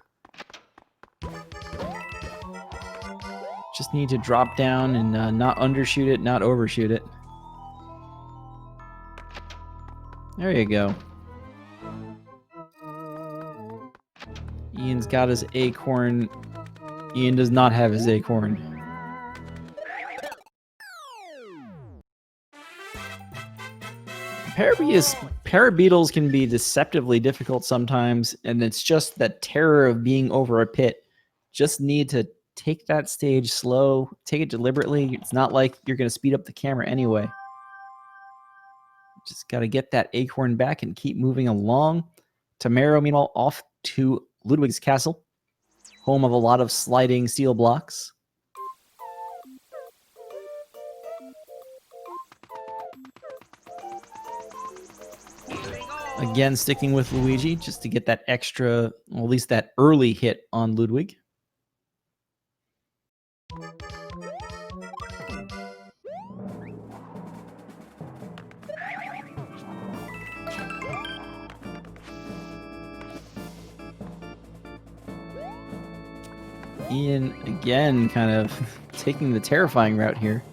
Just need to drop down and not undershoot it, not overshoot it. There you go. Ian's got his acorn Ian does not have his acorn. Parabeetles can be deceptively difficult sometimes, and it's just that terror of being over a pit. Just need to take that stage slow, take it deliberately. It's not like you're going to speed up the camera anyway. Just got to get that acorn back and keep moving along. Tawmero, meanwhile, off to Ludwig's castle, home of a lot of sliding steel blocks. Again, sticking with Luigi just to get that extra, well, at least that early hit on Ludwig. Ian, again, kind of taking the terrifying route here.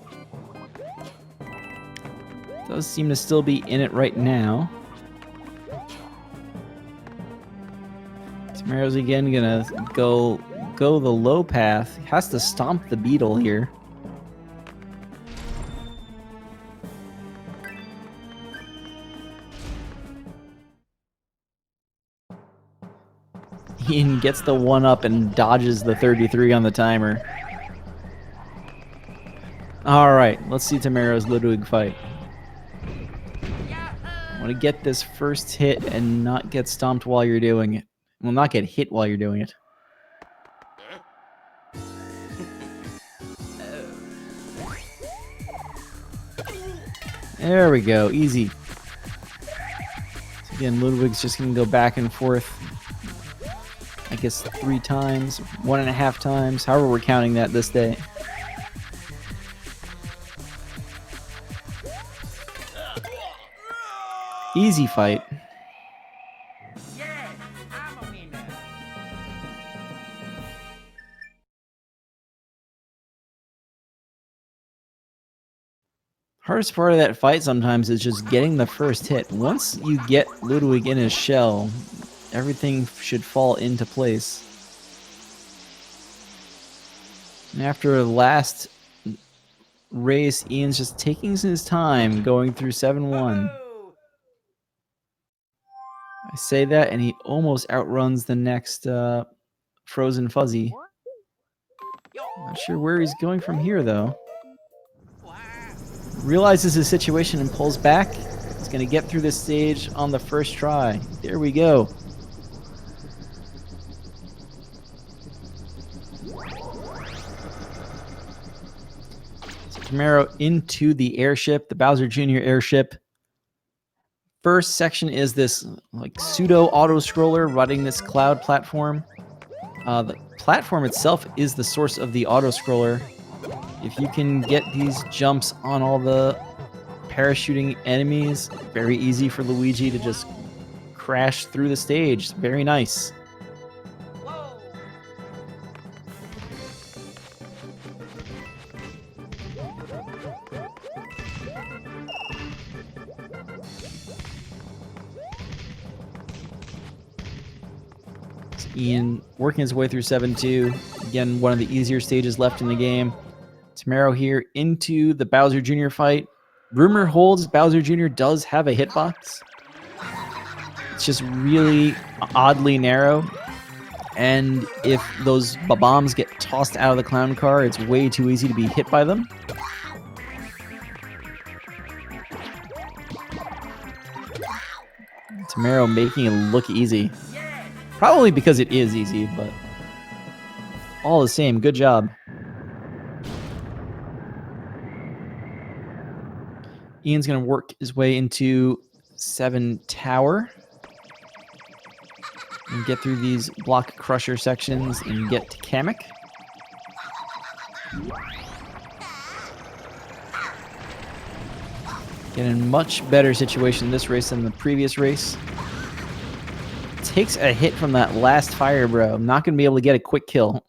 Does seem to still be in it right now. Tawmero's again gonna go the low path. He has to stomp the beetle here. Ian gets the 1-up and dodges the 33 on the timer. Alright, let's see Tawmero's Ludwig fight. I want to get this first hit and not get stomped while you're doing it. Well, not get hit while you're doing it. There we go, easy. So again, Ludwig's just going to go back and forth. I guess 3 times, 1.5 times, however we're counting that this day. Easy fight. Yeah, I'm a winner. Hardest part of that fight sometimes is just getting the first hit. Once you get Ludwig in his shell, everything should fall into place. And after the last race, Ian's just taking his time going through 7-1. I say that, and he almost outruns the next Frozen Fuzzy. Not sure where he's going from here, though. Realizes his situation and pulls back. He's going to get through this stage on the first try. There we go. So Tawmero into the airship, the Bowser Jr. airship. First section is this like pseudo auto scroller riding this cloud platform. The platform itself is the source of the auto scroller. If you can get these jumps on all the parachuting enemies, very easy for Luigi to just crash through the stage. Very nice. Ian working his way through 7-2. Again, one of the easier stages left in the game. Tawmero here into the Bowser Jr. fight. Rumor holds Bowser Jr. does have a hitbox. It's just really oddly narrow. And if those bombs get tossed out of the clown car, it's way too easy to be hit by them. Tawmero making it look easy. Probably because it is easy, but all the same, good job. Ian's going to work his way into 7 Tower and get through these block crusher sections and get to Kamek. Get in a much better situation this race than the previous race. Takes a hit from that last fire, bro. I'm not going to be able to get a quick kill.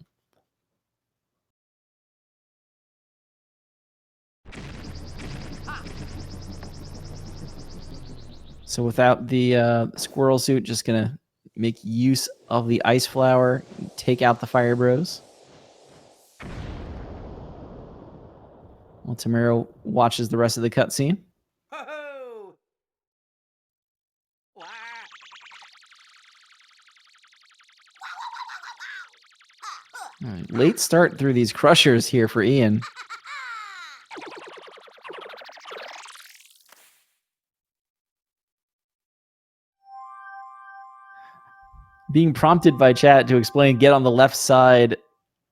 So without the squirrel suit, just going to make use of the ice flower, take out the fire bros. While Tawmero watches the rest of the cutscene. Ho-ho! Wah! All right, late start through these crushers here for Ian. Being prompted by chat to explain, get on the left side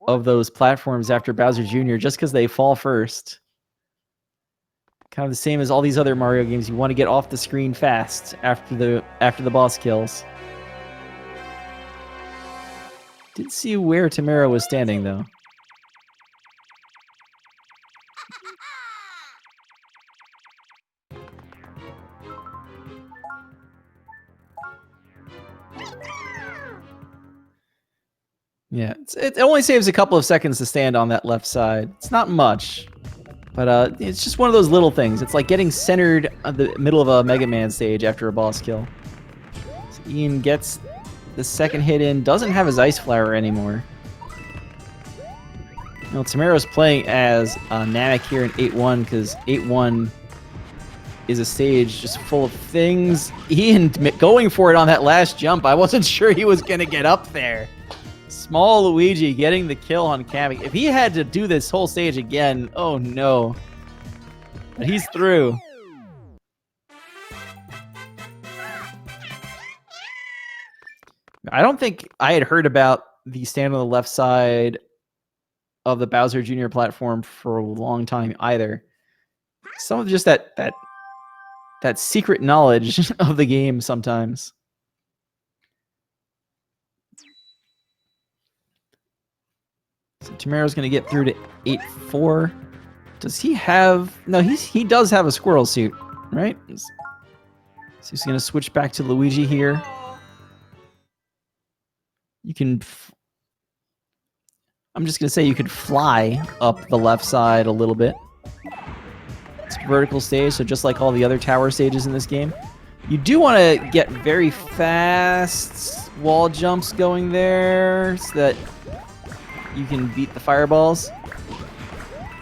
of those platforms after Bowser Jr. just because they fall first. Kind of the same as all these other Mario games. You want to get off the screen fast after the boss kills. Didn't see where Tawmero was standing though. Yeah, it only saves a couple of seconds to stand on that left side. It's not much, but it's just one of those little things. It's like getting centered at the middle of a Mega Man stage after a boss kill. So Ian gets the second hit in, doesn't have his Ice Flower anymore. You know, Tawmero's playing as Namek here in 8-1 because 8-1 is a stage just full of things. Ian going for it on that last jump. I wasn't sure he was going to get up there. Small Luigi getting the kill on Kamek. If he had to do this whole stage again, oh no. But he's through. I don't think I had heard about the stand on the left side of the Bowser Jr. platform for a long time either. Some of just that secret knowledge of the game sometimes. So Tawmero's going to get through to 8-4. Does he have... No, he does have a squirrel suit, right? So he's going to switch back to Luigi here. You can... I'm just going to say you could fly up the left side a little bit. It's a vertical stage, so just like all the other tower stages in this game. You do want to get very fast wall jumps going there so that you can beat the fireballs.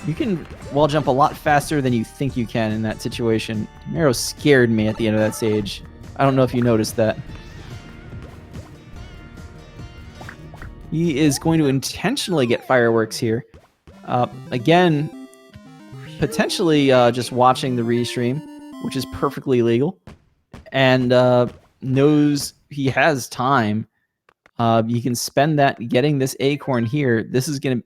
You can wall jump a lot faster than you think you can in that situation. Tawmero scared me at the end of that stage. I don't know if you noticed that. He is going to intentionally get fireworks here. Again, potentially just watching the restream, which is perfectly legal, and knows he has time. You can spend that getting this acorn here. This is going to...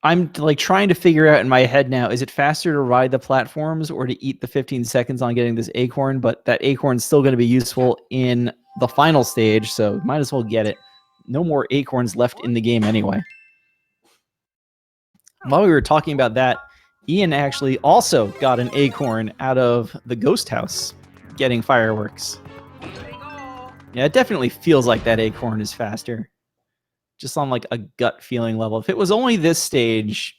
I'm like trying to figure out in my head now, is it faster to ride the platforms or to eat the 15 seconds on getting this acorn? But that acorn's still going to be useful in the final stage, so might as well get it. No more acorns left in the game anyway. While we were talking about that, Ian actually also got an acorn out of the ghost house, getting fireworks. Yeah, it definitely feels like that acorn is faster. Just on like a gut feeling level. If it was only this stage,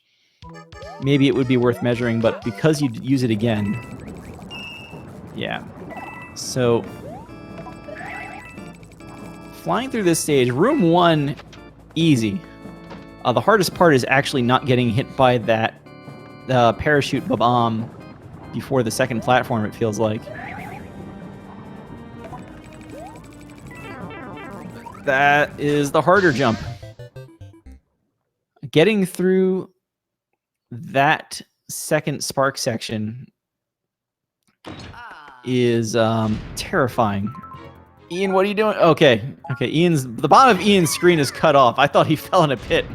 maybe it would be worth measuring, but because you'd use it again. Yeah. So, flying through this stage, room 1, easy. The hardest part is actually not getting hit by that parachute bomb before the second platform, it feels like. That is the harder jump. Getting through that second spark section is terrifying. Ian, what are you doing? Okay, the bottom of Ian's screen is cut off. I thought he fell in a pit.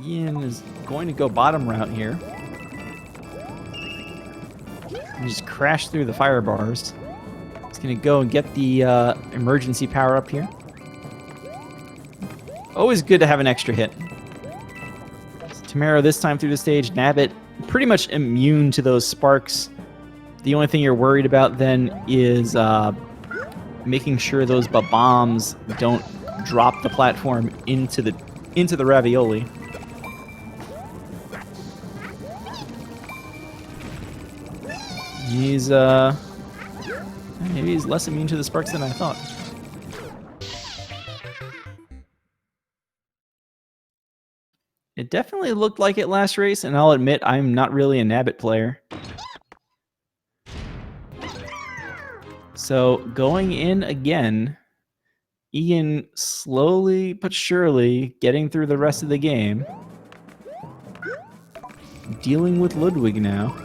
Ian is going to go bottom route here. And just crash through the fire bars. He's going to go and get the emergency power up here. Always good to have an extra hit. Tawmero this time through the stage. Nabbit pretty much immune to those sparks. The only thing you're worried about then is making sure those bombs don't drop the platform into the ravioli. He's Maybe he's less immune to the sparks than I thought. It definitely looked like it last race, and I'll admit I'm not really a Nabbit player. So going in again, Ian slowly but surely getting through the rest of the game. Dealing with Ludwig now.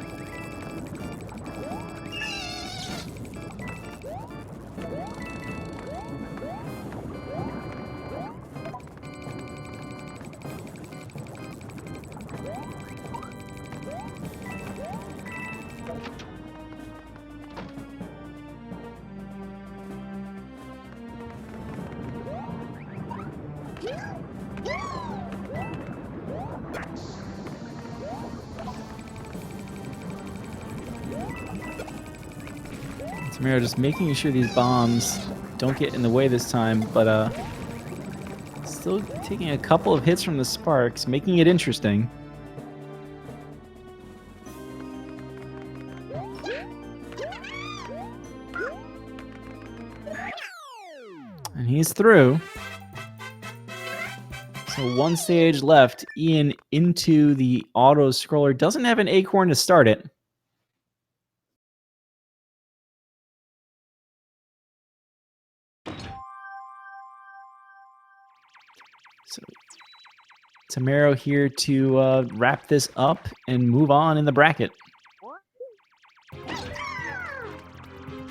Tawmero just making sure these bombs don't get in the way this time, but still taking a couple of hits from the sparks, making it interesting. And he's through. So one stage left. Ian into the auto scroller. Doesn't have an acorn to start it. So Tawmero here to wrap this up and move on in the bracket.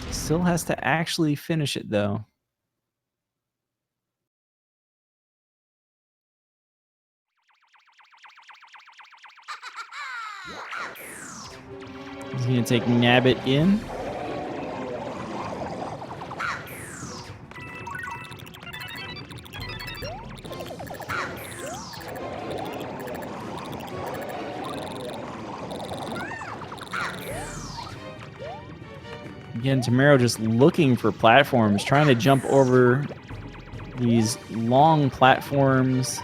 Still has to actually finish it though. He's going to take Nabbit in. Again, Tawmero just looking for platforms, trying to jump over these long platforms.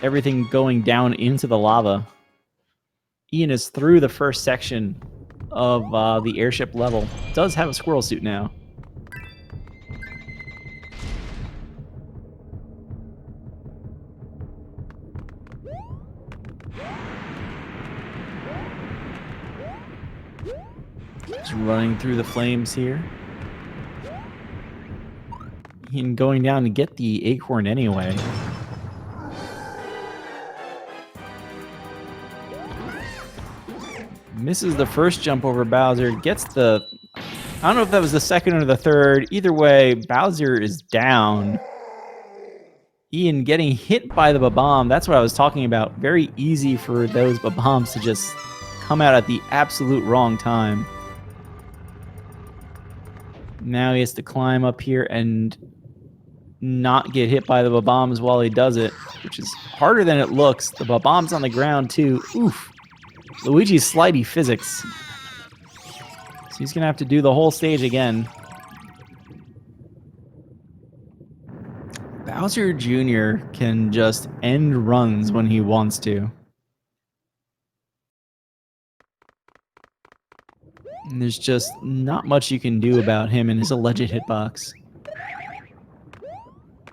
Everything going down into the lava. Ian is through the first section of the airship level. Does have a squirrel suit now. Just running through the flames here. Ian going down to get the acorn anyway. Misses the first jump over Bowser, gets the... I don't know if that was the second or the third. Either way, Bowser is down. Ian getting hit by the Babam. That's what I was talking about. Very easy for those Babams to just come out at the absolute wrong time. Now he has to climb up here and not get hit by the Babams while he does it, which is harder than it looks. The Babam's on the ground too. Oof. Luigi's slidey physics. So he's going to have to do the whole stage again. Bowser Jr. can just end runs when he wants to. And there's just not much you can do about him and his alleged hitbox.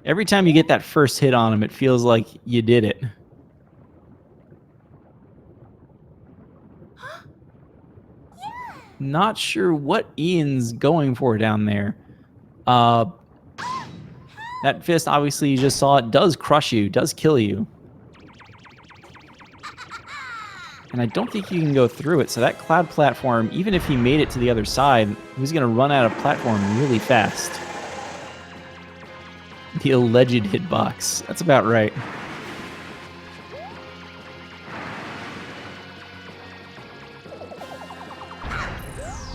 Every time you get that first hit on him, it feels like you did it. Not sure what Ian's going for down there. That fist, obviously, you just saw it, does crush you, does kill you. And I don't think you can go through it, so that cloud platform, even if he made it to the other side, he was going to run out of platform really fast. The alleged hitbox. That's about right.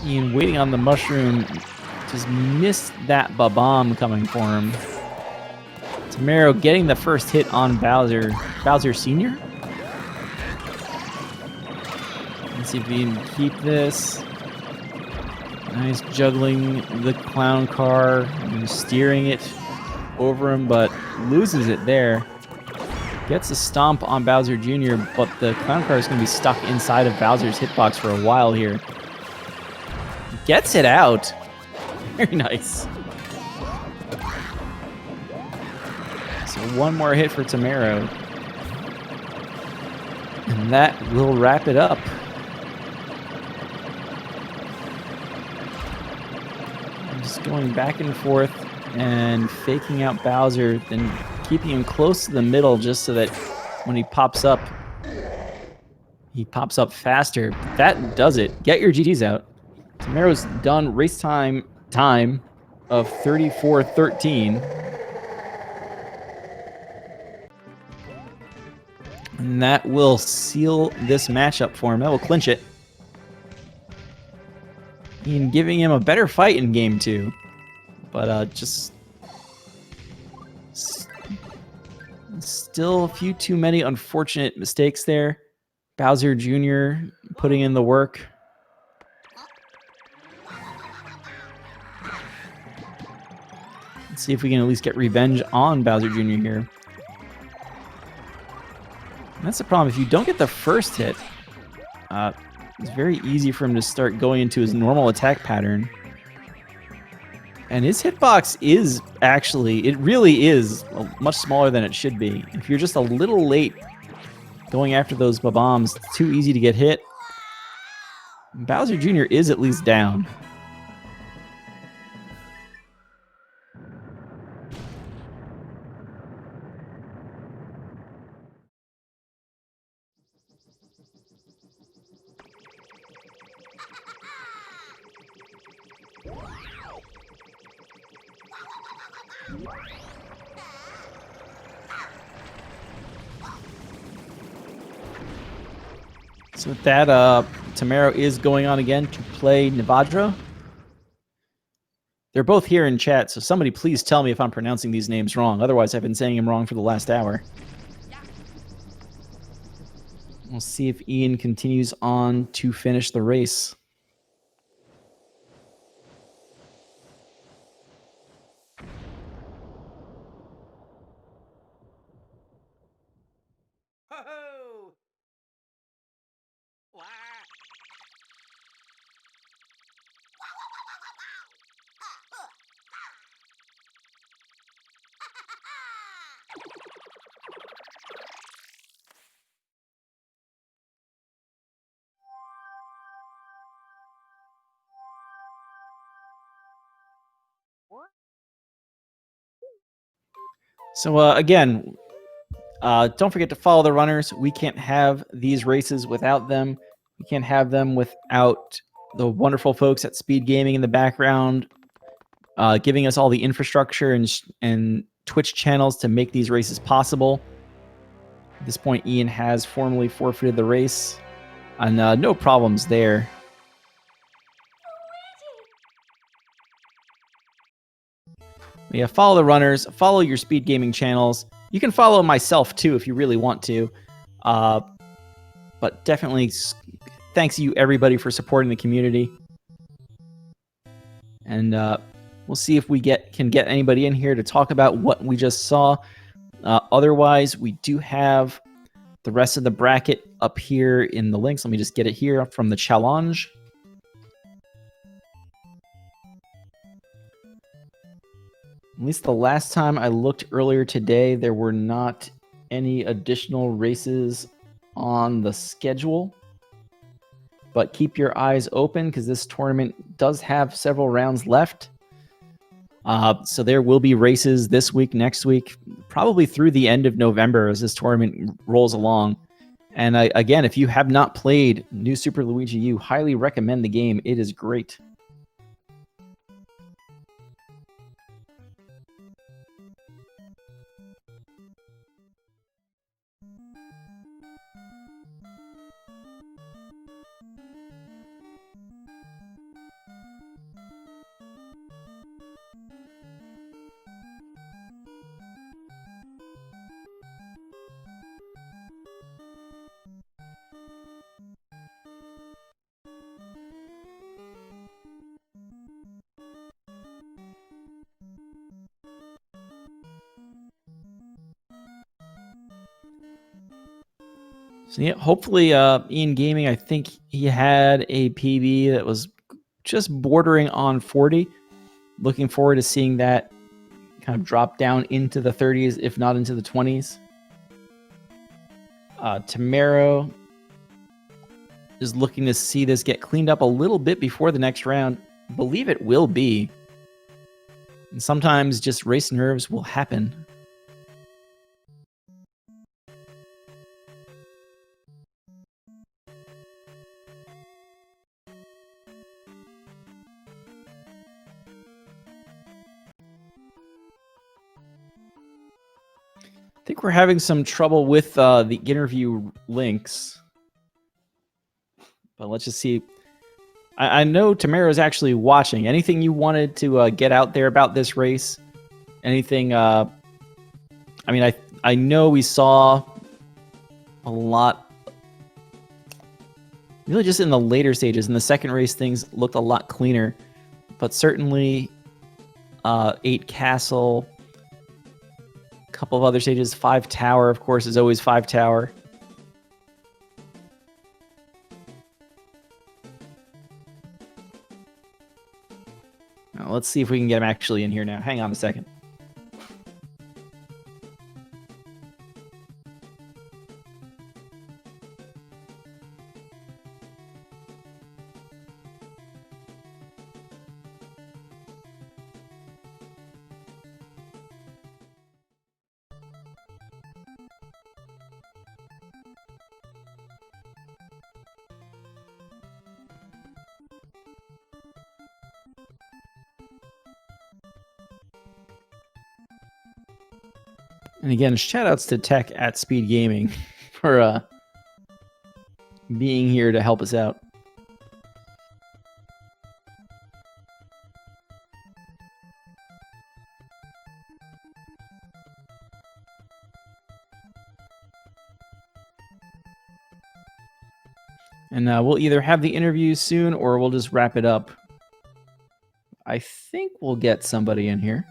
Ian waiting on the mushroom, just missed that Babam coming for him. Tawmero getting the first hit on Bowser. Bowser Sr.? Let's see if we can keep this. Nice juggling the clown car and steering it over him, but loses it there. Gets a stomp on Bowser Jr., but the clown car is going to be stuck inside of Bowser's hitbox for a while here. Gets it out. Very nice. So one more hit for Tawmero. And that will wrap it up. I'm just going back and forth and faking out Bowser, then keeping him close to the middle just so that when he pops up faster. That does it. Get your GTs out. Tawmero's done race time of 34:13. And that will seal this matchup for him. That will clinch it. And giving him a better fight in game 2. But just still a few too many unfortunate mistakes there. Bowser Jr. putting in the work. Let's see if we can at least get revenge on Bowser Jr. here. And that's the problem. If you don't get the first hit, it's very easy for him to start going into his normal attack pattern. And his hitbox is actually, it really is much smaller than it should be. If you're just a little late going after those bombs, it's too easy to get hit. Bowser Jr. is at least down. So with that, Tawmero is going on again to play Navadra. They're both here in chat, so somebody please tell me if I'm pronouncing these names wrong. Otherwise, I've been saying them wrong for the last hour. We'll see if Ian continues on to finish the race. Ho-ho! Wah! So again, don't forget to follow the runners. We can't have these races without them. We can't have them without the wonderful folks at Speed Gaming in the background, giving us all the infrastructure and Twitch channels to make these races possible. At this point, Ian has formally forfeited the race, and no problems there. Yeah, follow the runners, follow your Speed Gaming channels. You can follow myself too if you really want to. But definitely thanks you everybody for supporting the community. And we'll see if we can get anybody in here to talk about what we just saw. Otherwise, we do have the rest of the bracket up here in the links. Let me just get it here from the challenge. At least the last time I looked earlier today, there were not any additional races on the schedule. But keep your eyes open because this tournament does have several rounds left. So there will be races this week, next week, probably through the end of November as this tournament rolls along. And again, if you have not played New Super Luigi U, highly recommend the game. It is great. So yeah, hopefully Ian Gaming, I think he had a PB that was just bordering on 40. Looking forward to seeing that kind of drop down into the 30s, if not into the 20s. Tawmero is looking to see this get cleaned up a little bit before the next round. I believe it will be. And sometimes just race nerves will happen. I think we're having some trouble with the interview links. But let's just see. I know Tawmero is actually watching. Anything you wanted to get out there about this race? Anything? I mean, I know we saw a lot. Really, just in the later stages. In the second race, things looked a lot cleaner. But certainly, 8 Castle. A couple of other stages. 5 Tower, of course, is always 5 Tower. Now, let's see if we can get him actually in here now. Hang on a second. And again, shout-outs to Tech at Speed Gaming for being here to help us out. And we'll either have the interview soon or we'll just wrap it up. I think we'll get somebody in here.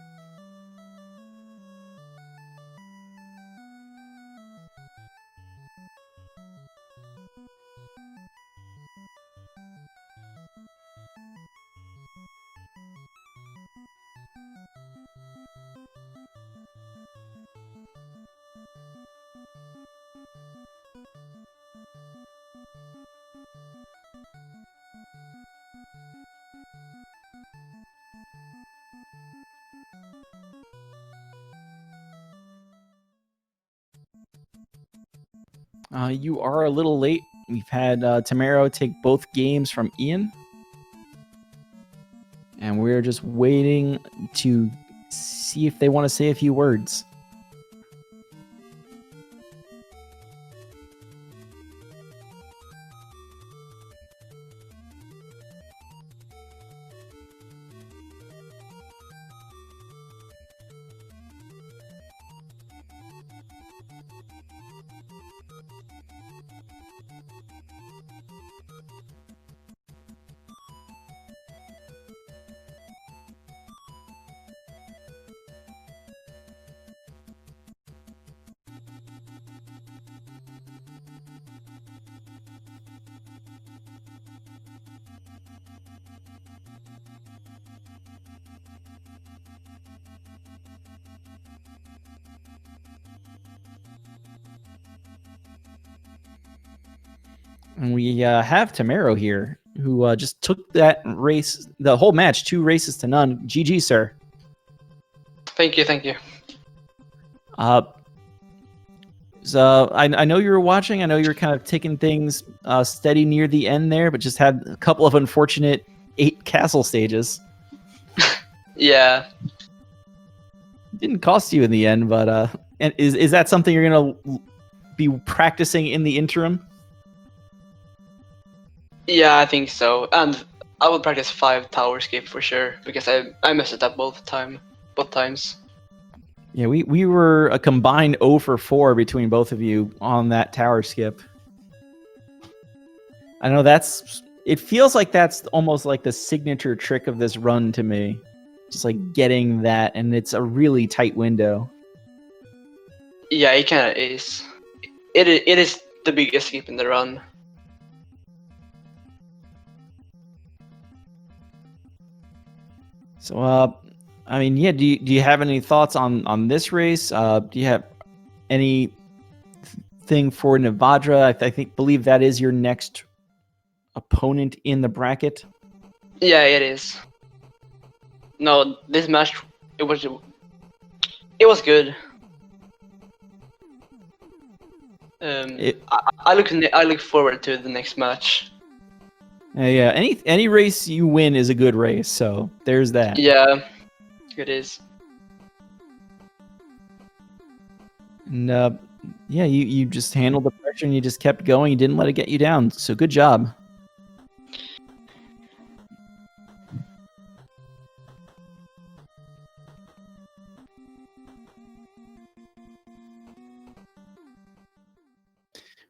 You are a little late. We've had Tawmero take both games from Ian. And we're just waiting to see if they want to say a few words. And we have Tawmero here, who just took that race, the whole match, 2 races to none. GG, sir. Thank you, thank you. So I know you were watching. I know you were kind of taking things steady near the end there, but just had a couple of unfortunate 8 castle stages. Yeah. Didn't cost you in the end, but and is that something you're gonna be practicing in the interim? Yeah, I think so. And I will practice 5 tower skip for sure, because I messed it up both times. Yeah, we were a combined 0 for 4 between both of you on that tower skip. I know it feels like that's almost like the signature trick of this run to me. Just like getting that, and it's a really tight window. Yeah, it kind of is. It is the biggest skip in the run. So, I mean, yeah. Do you have any thoughts on this race? Do you have any thing for Nevadra? I believe that is your next opponent in the bracket. Yeah, it is. No, this match it was good. I look forward to the next match. Yeah, any race you win is a good race. So there's that. Yeah, it is. And yeah, you just handled the pressure and you just kept going. You didn't let it get you down. So good job.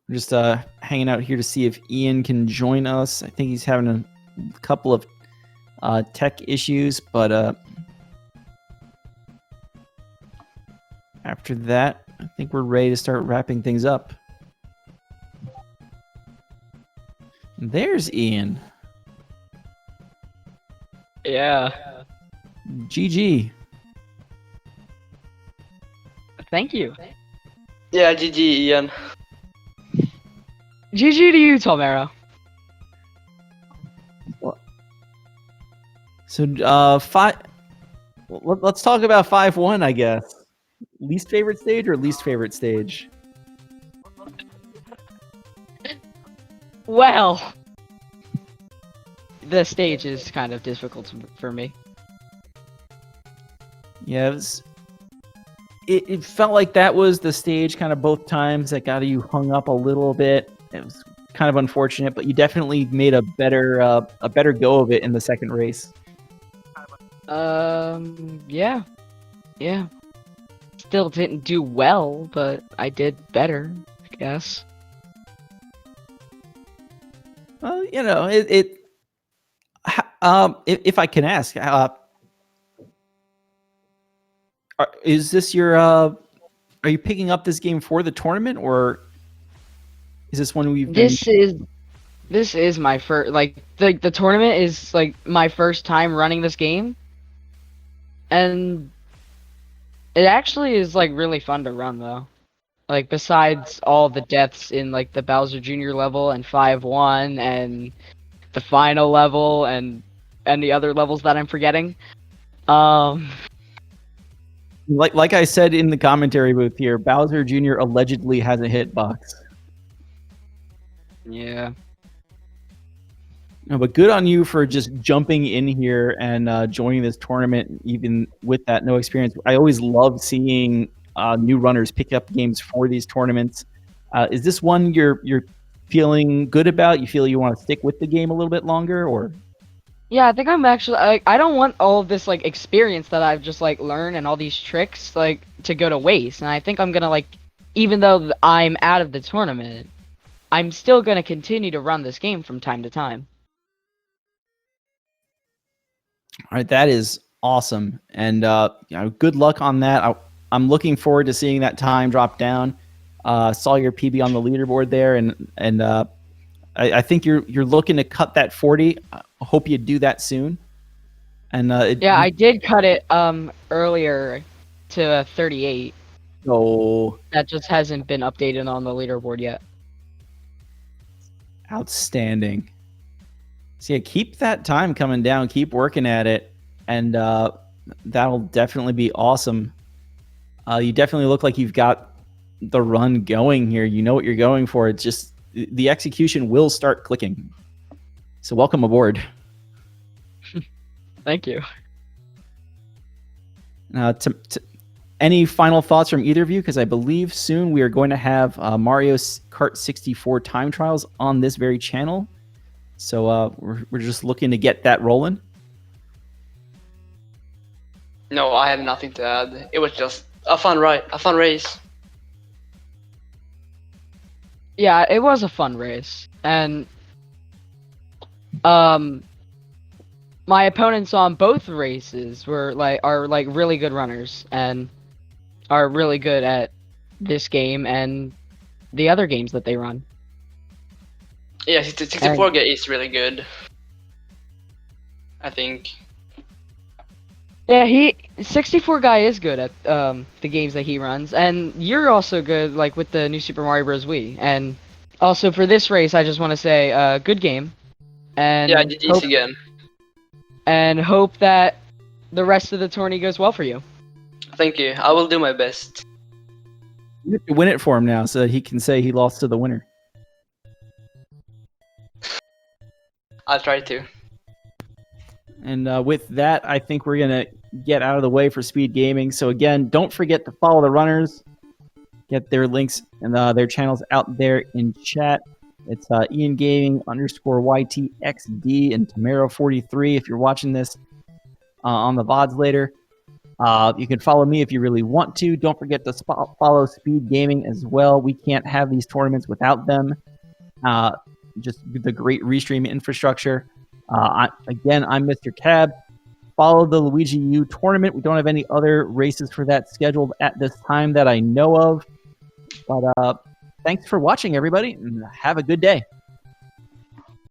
We're just hanging out here to see if Ian can join us. I think he's having a couple of tech issues, but after that, I think we're ready to start wrapping things up. There's Ian. Yeah. GG. Thank you. Yeah, GG, Ian. GG to you, Tawmero. So, let's talk about 5-1, I guess. Least favorite stage or least favorite stage? Well, the stage is kind of difficult for me. Yeah, it felt like that was the stage kind of both times that got you hung up a little bit. It was kind of unfortunate, but you definitely made a better go of it in the second race. Yeah. Still didn't do well, but I did better, I guess. Well, you know, if I can ask, is this your? Are you picking up this game for the tournament, or is this one we've been? This is my first. Like the tournament is like my first time running this game, and it actually is like really fun to run though. Like besides all the deaths in like the Bowser Jr. level and 5-1 and the final level and the other levels that I'm forgetting. Like I said in the commentary booth here, Bowser Jr. allegedly has a hitbox. Yeah. No, but good on you for just jumping in here and joining this tournament, even with that no experience. I always love seeing new runners pick up games for these tournaments. Is this one you're feeling good about? You feel you want to stick with the game a little bit longer, or? Yeah, I think I'm actually. I don't want all of this like experience that I've just like learned and all these tricks like to go to waste. And I think I'm gonna like, even though I'm out of the tournament, I'm still gonna continue to run this game from time to time. All right, that is awesome, and good luck on that. I'm looking forward to seeing that time drop down. Saw your PB on the leaderboard there, and I think you're looking to cut that 40. I hope you do that soon. And I did cut it earlier to 38. So that just hasn't been updated on the leaderboard yet. Outstanding. So yeah, keep that time coming down. Keep working at it, and that'll definitely be awesome. You definitely look like you've got the run going here. You know what you're going for. It's just the execution will start clicking. So welcome aboard. Thank you. Any final thoughts from either of you? Because I believe soon we are going to have Mario Kart 64 time trials on this very channel. So we're just looking to get that rolling. No, I have nothing to add. It was just a fun race. Yeah, it was a fun race, and my opponents on both races are really good runners and are really good at this game and the other games that they run. Yeah, 64 is really good, I think. Yeah, 64 guy is good at the games that he runs, and you're also good like with the new Super Mario Bros. Wii. And also for this race, I just want to say, good game, and Yeah, GG's again. hope that the rest of the tourney goes well for you. Thank you. I will do my best. You have to win it for him now so that he can say he lost to the winner. I'll try to. And with that, I think we're going to get out of the way for Speed Gaming. So again, don't forget to follow the runners. Get their links and their channels out there in chat. It's Ian Gaming _YTXD and Tawmero43 if you're watching this on the VODs later. You can follow me if you really want to. Don't forget to follow Speed Gaming as well. We can't have these tournaments without them. Just the great restream infrastructure. Again, I'm Mr. Cab. Follow the Luigi U tournament. We don't have any other races for that scheduled at this time that I know of. But thanks for watching, everybody, and have a good day.